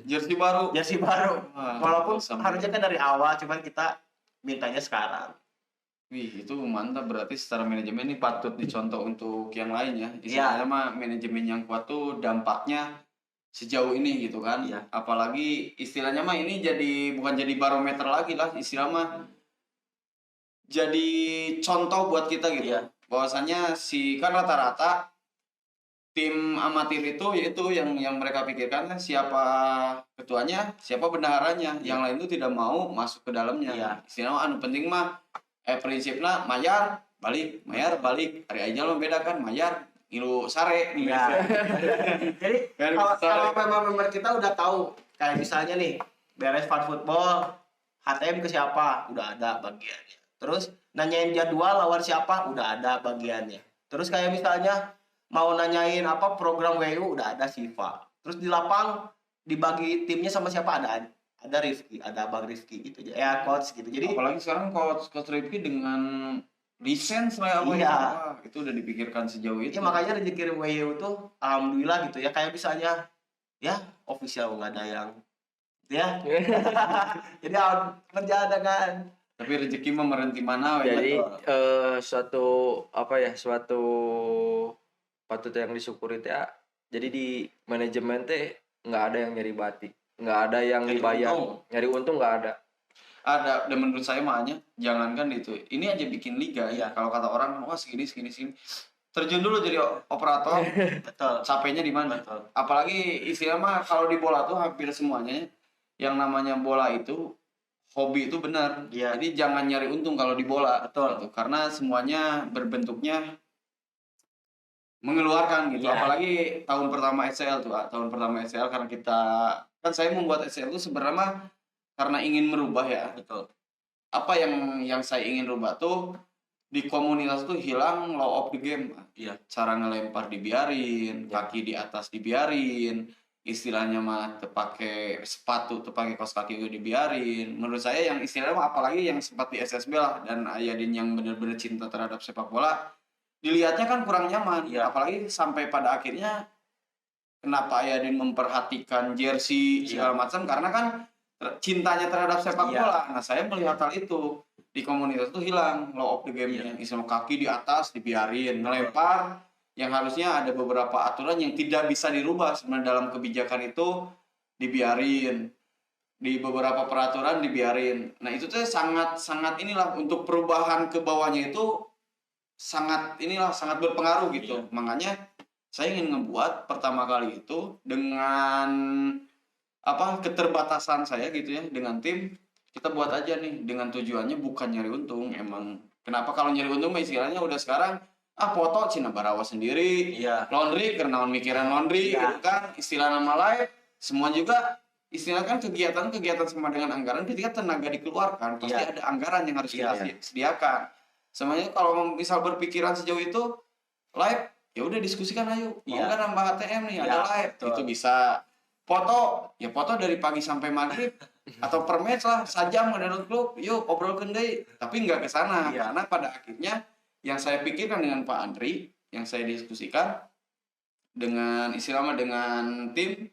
Jersey baru. Jersey baru. Wah, Walaupun sama. harusnya kan dari awal, cuman kita mintanya sekarang. Wih, itu mantap berarti secara manajemen ini patut dicontoh untuk yang lain ya. Istilahnya mah manajemen yang kuat tuh dampaknya sejauh ini gitu kan. Iya. Apalagi istilahnya mah ini jadi bukan jadi barometer lagi lah, istilah mah jadi contoh buat kita gitu. Iya. Bahwasanya kan rata-rata tim amatir itu yaitu yang mereka pikirkan kan siapa ketuanya, siapa bendaharanya. Iya. Yang lain itu tidak mau masuk ke dalamnya. Iya. Istilahnya mah anu penting mah prinsipnya mayar balik hari aja lo beda kan mayar ngilu sare nih. Iya. Jadi Kan kalau member kita udah tahu, kayak misalnya nih, beres fun football, HTM ke siapa? Udah ada bagiannya. Terus nanyain jadwal lawan siapa? Udah ada bagiannya. Terus kayak misalnya mau nanyain apa program WU udah ada Siva. Terus di lapang dibagi timnya sama siapa ada Rifki, ada Bang Rifki gitu ya, coach gitu. Jadi apalagi sekarang coach Rifki dengan lisensi lah apa Iya. ya. Wah, itu udah dipikirkan sejauh itu. ya makanya rezeki WU tuh alhamdulillah gitu ya, kayak misalnya ya official nggak ada yang ya. Jadi kerja ada kan. Tapi rezeki mah merenti mana we. Jadi betul. suatu patut yang disyukuri teh jadi di manajemen teh nggak ada yang nyari batik, nggak ada yang Nyari dibayar, untung. nyari untung nggak ada. Ada, dan menurut saya makanya jangankan itu, ini aja bikin liga ya. Iya. Kalau kata orang wah segini terjun dulu jadi operator. Betul. Capeknya di mana? Betul. Apalagi istilah mah kalau di bola tuh hampir semuanya yang namanya bola itu hobi itu benar. Iya. Jadi jangan nyari untung kalau di bola. Betul. Gitu. Karena semuanya berbentuknya mengeluarkan gitu. Iya. Apalagi tahun pertama SCL tuh, tahun pertama SCL karena kita kan saya membuat SCL itu sebenarnya mah karena ingin merubah ya. Betul. Apa yang saya ingin rubah tuh di komunitas tuh hilang law of the game. Iya. Cara ngelempar dibiarin, kaki di atas dibiarin, istilahnya mah terpakai sepatu, terpakai kaos kaki juga dibiarin. Menurut saya yang istilahnya mah apalagi yang sempat di SSB lah dan Ayadin yang benar-benar cinta terhadap sepak bola, dilihatnya kan kurang nyaman. Iya. Apalagi sampai pada akhirnya kenapa Ayadin memperhatikan jersey segala macam karena kan cintanya terhadap sepak Iya. bola. Nah, saya melihat hal itu. di komunitas tuh hilang law of the game-nya. Iya. Istilah kaki di atas dibiarin, ngelempar yang harusnya ada beberapa aturan yang tidak bisa dirubah sebenarnya dalam kebijakan itu dibiarin. Di beberapa peraturan dibiarin. Nah, itu tuh sangat inilah untuk perubahan ke bawahnya itu sangat berpengaruh gitu. Iya. Makanya saya ingin ngebuat pertama kali itu dengan keterbatasan saya gitu ya, dengan tim kita buat aja nih dengan tujuannya bukan nyari untung. Emang kenapa kalau nyari untung mah istilahnya udah sekarang foto Cina Barawa sendiri, Iya. laundry karena mikiran laundry Iya. gitu kan, istilah nama live semua juga istilah kan kegiatan sama dengan anggaran ketika tenaga dikeluarkan pasti Iya. ada anggaran yang harus kita Iya. sediakan. Semuanya kalau misal berpikiran sejauh itu live ya udah diskusikan ayo mau Iya. nggak nambah ATM nih ada Iya, live betul. itu bisa foto dari pagi sampai maghrib atau per match lah sajam ada klub yuk obrolkan deh tapi nggak ke sana Iya. karena pada akhirnya yang saya pikirkan dengan Pak Andri yang saya diskusikan dengan dengan tim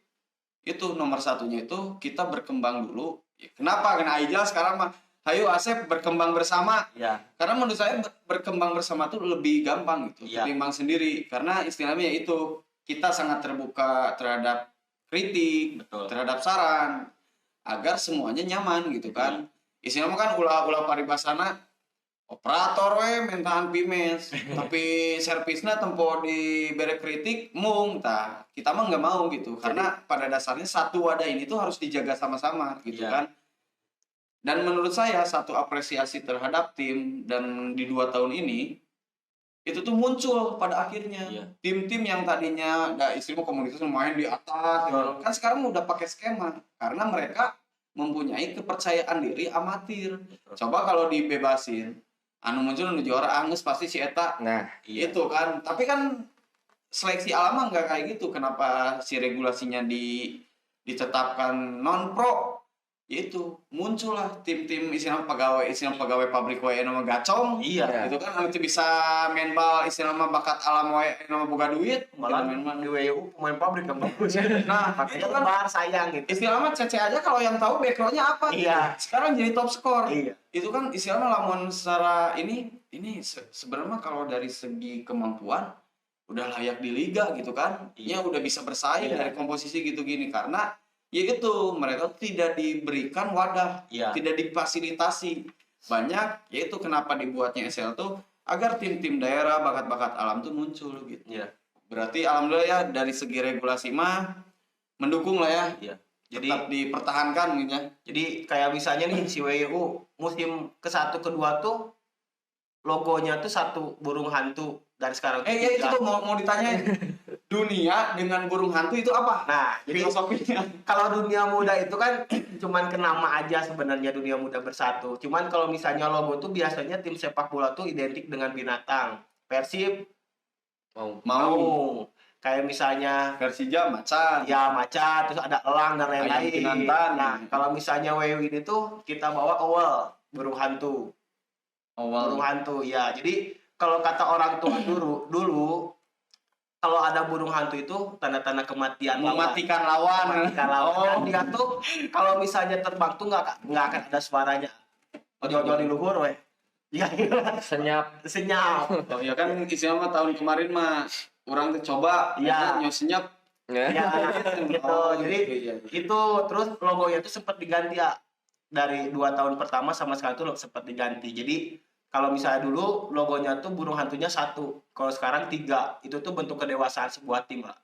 itu nomor satunya itu kita berkembang dulu. Kenapa? Karena Aijal sekarang mah hayu Asep berkembang bersama. Iya. Karena menurut saya berkembang bersama tuh lebih gampang gitu Iya. ketimbang sendiri. Karena istilahnya itu kita sangat terbuka terhadap kritik, Betul. terhadap saran agar semuanya nyaman gitu kan. Istilahnya kan ulah paribasana operator we mentaan pimes tapi servisnya tempo di bere kritik mung tah kita mah nggak mau gitu karena pada dasarnya satu wadah ini tuh harus dijaga sama-sama gitu Iya. kan. Dan menurut saya satu apresiasi terhadap tim dan di 2 tahun ini itu tuh muncul pada akhirnya. Iya. Tim-tim yang tadinya istimewa komunitas main di atas gitu. Kan sekarang udah pakai skema karena mereka mempunyai kepercayaan diri amatir. Coba kalau dibebasin anu muncul anu juara angus pasti si eta Nah, Iya. itu kan. Tapi kan seleksi alam mah nggak kayak gitu. Kenapa si regulasinya ditetapkan non pro? Itu muncullah tim-tim istilah pegawai pabrik wae nama gacong. Iya. Itu kan nanti bisa main bal istilah mah bakat alam wae nama boga duit. Malah Gitu, main di WU pemain pabrik yang bagus. Nah, Makanya itu kan lebar sayang gitu. istilah mah Cece aja kalau yang tahu backgroundnya apa. Iya. Sekarang jadi top skor. Iya. Itu kan istilahnya lamun secara ini sebenarnya kalau dari segi kemampuan udah layak di liga gitu kan. Ya Iya. udah bisa bersaing Iya. dari komposisi gitu gini karena ya itu mereka tidak diberikan wadah, Iya. tidak difasilitasi. Banyak yaitu kenapa dibuatnya SL tuh agar tim-tim daerah bakat-bakat alam tuh muncul gitu. Iya. Berarti alhamdulillah ya dari segi regulasi mah mendukung lah ya. Iya. Jadi tetap dipertahankan gitu ya. Jadi kayak misalnya nih si WU musim ke-1 ke-2 tuh logonya tuh satu burung hantu dan sekarang Ya itu tuh mau ditanyain. Dunia dengan burung hantu itu apa? Nah, jadi Filosofinya. kalau dunia muda itu kan cuman ke nama aja sebenarnya dunia muda bersatu. Cuman kalau misalnya logo tuh biasanya tim sepak bola tuh identik dengan binatang. Persib Mau kayak misalnya Persija macan. ya macan, terus ada elang dan Ayam lain-lain. Kinantan. Nah, kalau misalnya WU ini tuh kita bawa owl, burung hantu. Burung hantu, ya. Jadi kalau kata orang tua dulu kalau ada burung hantu itu tanda-tanda kematian Mematikan lawan. Mematikan lawan. Dia tuh kalau misalnya terbang tuh nggak akan ada suaranya. Ojo-ojo di luhur weh. Iya. senyap. Senyap. Oh ya kan istilahnya mah tahun kemarin mah orang tuh coba Iya. senyap. Ya. Ya, gitu. Oh, Jadi iya. itu terus logonya tuh sempat diganti ya. Dari 2 tahun pertama sama sekarang tuh sempat diganti. Jadi kalau misalnya dulu logonya tuh burung hantunya 1, kalau sekarang 3. Itu tuh bentuk kedewasaan sebuah tim lah.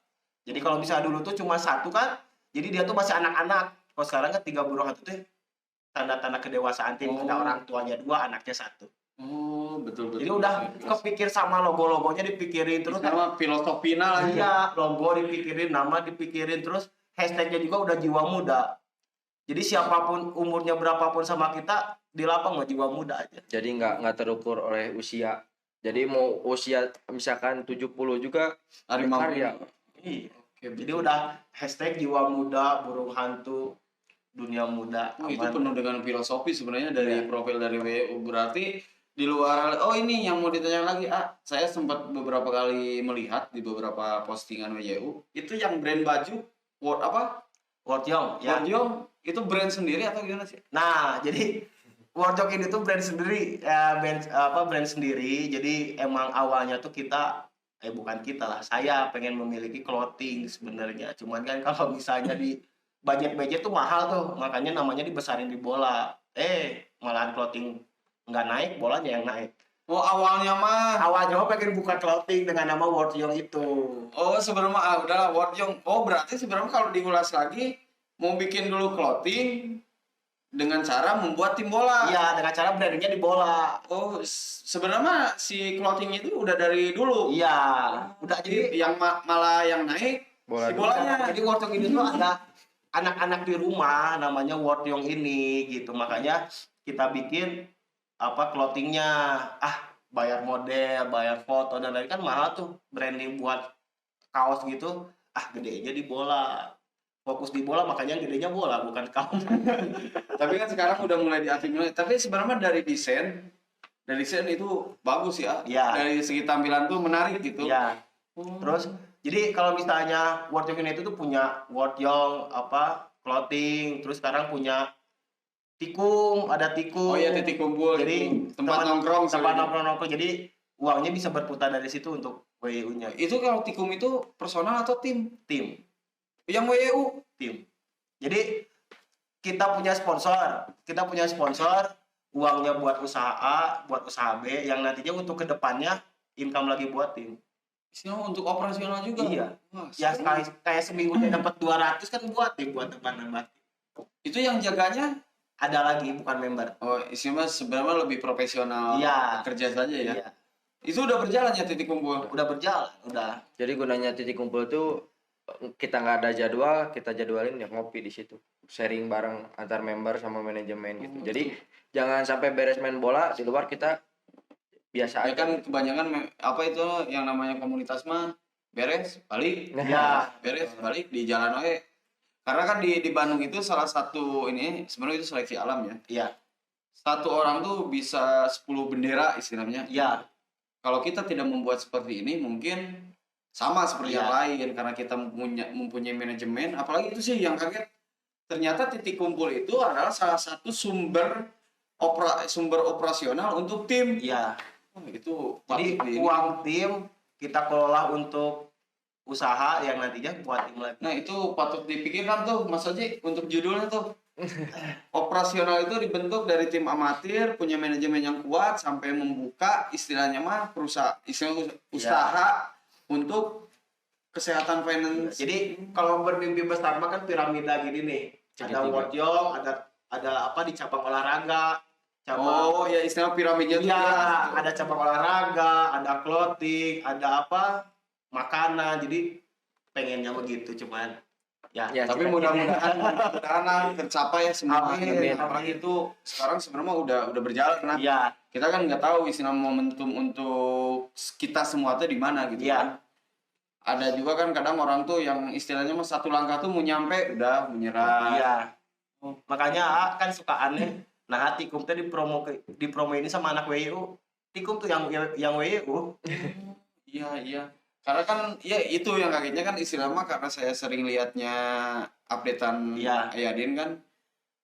Jadi kalau misalnya dulu tuh cuma 1 kan, jadi dia tuh masih anak-anak. Kalau sekarang kan 3 burung hantu tuh tanda-tanda kedewasaan tim. Ada orang tuanya 2, anaknya 1. Oh, betul. Jadi udah kepikir sama logo-logonya dipikirin terus. Sama filosofina lah. Iya, logo dipikirin, nama dipikirin, terus hashtagnya juga udah jiwa muda. Jadi siapapun umurnya berapapun sama kita di lapang mah jiwa muda aja. Jadi nggak terukur oleh usia. Jadi mau usia misalkan 70 juga Hari mampu. karya. Iya. Oke, Jadi udah hashtag jiwa muda, burung hantu, dunia muda. itu aman. penuh dengan filosofi sebenarnya dari Iya. profil dari WU. Berarti di luar ini yang mau ditanya lagi saya sempat beberapa kali melihat di beberapa postingan WU itu yang brand baju World Young, ya. Warjong itu brand sendiri atau gimana sih? Nah, jadi Warjok ini tuh brand sendiri, brand sendiri. Jadi emang awalnya tuh kita, bukan kita lah, saya pengen memiliki clothing sebenarnya. Cuman kan kalau misalnya di budget tuh mahal tuh, makanya namanya dibesarin di bola. Malahan clothing nggak naik, bolanya yang naik. Oh, awalnya mah. Awalnya mah pengen buka clothing dengan nama Warjok itu. Oh, sebelumnya udahlah Warjong. Oh, berarti sebenarnya kalau diulas lagi mau bikin dulu clothing dengan cara membuat tim bola. Iya, dengan cara brandingnya di bola. Oh, sebenarnya si clothing itu udah dari dulu. Iya, udah jadi Yang malah yang naik Bola si dulu. bolanya. Jadi Warjok ini tuh ada anak-anak di rumah namanya Warjong ini gitu. Makanya kita bikin clothingnya. Bayar model, bayar foto dan lain kan mahal tuh branding buat kaos gitu. Gedenya di bola. Fokus di bola makanya gedenya bola bukan kaos. Tapi kan sekarang udah mulai diakumulasi. Tapi sebenarnya dari desain itu bagus ya. Iya. Dari segi tampilan tuh menarik gitu. Iya. Terus jadi kalau misalnya Warjok ini itu tuh punya Warjong clothing, terus sekarang punya ada tikung. Oh iya, titik kumpul. Jadi gitu. Tempat nongkrong. tempat nongkrong. Jadi uangnya bisa berputar dari situ untuk WU-nya. Itu kalau tikum itu personal atau tim? Tim. Yang WU. Tim. Jadi kita punya sponsor, uangnya buat usaha A, buat usaha B, yang nantinya untuk kedepannya income lagi buat tim. Isinya untuk operasional juga. Iya. Wah, Ya kayak seminggu dia dapat 200 kan buat tim, buat teman-teman. itu yang jaganya. Ada lagi bukan member. Oh, isinya sebenarnya lebih profesional. Iya. Kerja saja ya. Iya. Itu udah berjalan ya titik kumpul. Udah berjalan, udah. Jadi gunanya titik kumpul tuh kita nggak ada jadwal, kita jadwalin ya ngopi di situ, sharing bareng antar member sama manajemen gitu. Jadi jangan sampai beres main bola di luar kita biasa Ya aja. kan kebanyakan itu yang namanya komunitas mah beres balik. Ya. Beres balik di jalan oke. Karena kan di Bandung itu salah satu ini sebenarnya itu seleksi alam ya. Iya. Satu orang tuh bisa 10 bendera istilahnya. Iya. Kalau kita tidak membuat seperti ini mungkin sama seperti yang Iya. lain karena kita mempunyai manajemen. Apalagi itu sih yang kaget. Ternyata titik kumpul itu adalah salah satu sumber operasional untuk tim. Iya. Oh, itu Jadi patut uang tim kita kelola untuk usaha yang nantinya buat tim lagi. Nah, itu patut dipikirkan tuh Mas Haji untuk judulnya tuh. Operasional itu dibentuk dari tim amatir, punya manajemen yang kuat sampai membuka istilahnya mah usaha untuk kesehatan finance. Jadi kalau bermimpi besar mah kan piramida gini nih. Ada Warjong, ada di cabang olahraga. Oh, ya istilah piramidnya tuh. Iya, ada cabang olahraga, ada clothing, ada makanan. Jadi pengennya begitu cuman ya tapi mudah-mudahan tercapai ya semua. Amin. Apalagi itu sekarang sebenarnya udah berjalan karena Iya. kita kan nggak tahu istilah momentum untuk kita semua tuh di mana gitu Iya. kan. Ada juga kan kadang orang tuh yang istilahnya mah satu langkah tuh mau nyampe udah menyerah. Iya. Makanya kan suka aneh. Nah, Tikum teh dipromo ini sama anak WU. Tikum tuh yang WU. Iya. Karena kan ya itu yang kagetnya kan istilah mah karena saya sering liatnya updatean Iya. Ayadin kan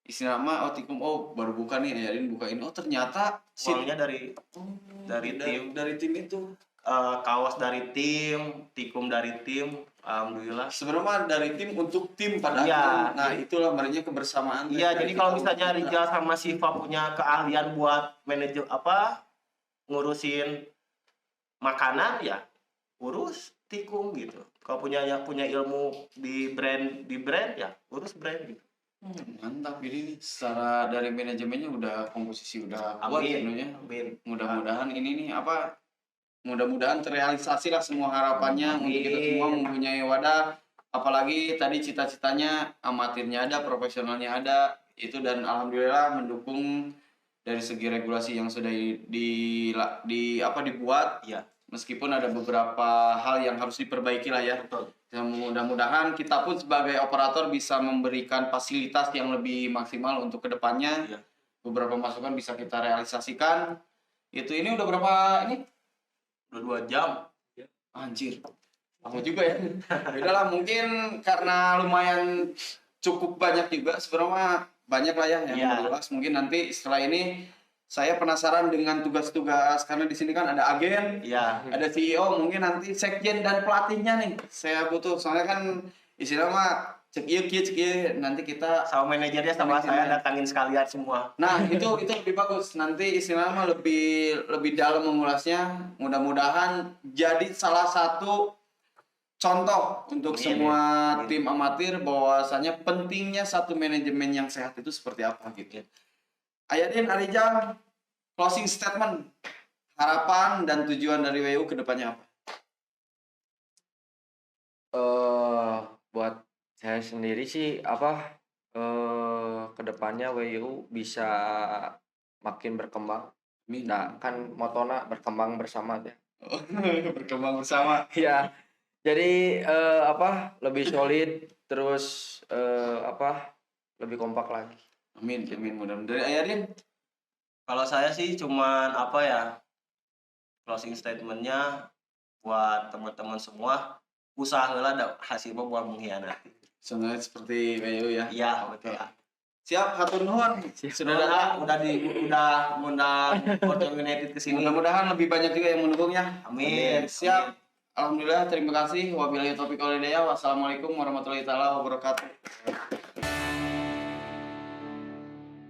istilah mah Tikum baru buka nih Ayadin bukain ternyata Uangnya dari tim. dari tim itu. Kaos dari tim, Tikum dari tim. Alhamdulillah. Sebenarnya dari tim untuk tim pada Iya. akhirnya. Nah, itulah makanya kebersamaan. Iya, jadi kalau misalnya Rijal sama Siva punya keahlian buat manajer ngurusin makanan ya urus Tikum gitu. Kalau punya ilmu di brand ya urus brand gitu. Mantap ini nih. Secara dari manajemennya udah komposisi udah kuat sebenarnya. Amin. Mudah-mudahan ini nih mudah-mudahan terrealisasi lah semua harapannya untuk kita semua mempunyai wadah. Apalagi tadi cita-citanya amatirnya ada, profesionalnya ada. Itu dan alhamdulillah mendukung dari segi regulasi yang sudah dibuat. Iya. Meskipun ada beberapa hal yang harus diperbaiki lah ya. Betul. Yang mudah-mudahan kita pun sebagai operator bisa memberikan fasilitas yang lebih maksimal untuk kedepannya. Iya. Beberapa masukan bisa kita realisasikan. Ini udah berapa ini? Udah 2 jam. Anjir. Lama juga ya. Udahlah mungkin karena lumayan cukup banyak juga sebenarnya banyak lah ya yang Iya. mau dibahas. Mungkin nanti setelah ini saya penasaran dengan tugas-tugas karena di sini kan ada agen, Iya. ada CEO, mungkin nanti sekjen dan pelatihnya nih. Saya butuh soalnya kan istilah mah cek ieu, nanti kita Sama manajernya sama saya datangin sekalian semua. nah itu lebih bagus nanti istilahnya mah lebih dalam mengulasnya, mudah-mudahan jadi salah satu contoh untuk Amin, semua amin. tim amatir bahwasanya pentingnya satu manajemen yang sehat itu seperti apa gitu. Ayadin, Arijal, closing statement, harapan dan tujuan dari WU ke depannya apa? Buat saya sendiri sih kedepannya WU bisa makin berkembang. Nah, kan motona berkembang bersama ya. Berkembang bersama. Ya, jadi lebih solid terus lebih kompak lagi. Amin, mudah-mudahan. Dari Ayadin, Kalau saya sih cuman closing statementnya buat teman-teman semua, usahalah hasil mah buat mengkhianati. sebenarnya seperti WU ya. Iya, betul. Siap, hatur nuhun. Sudah datang. Udah ngundang Porto United ke sini. Mudah-mudahan lebih banyak juga yang mendukungnya. Amin. Siap. Alhamdulillah, terima kasih. Wabillahi taufiq wal hidayah. Wassalamualaikum warahmatullahi taala wabarakatuh.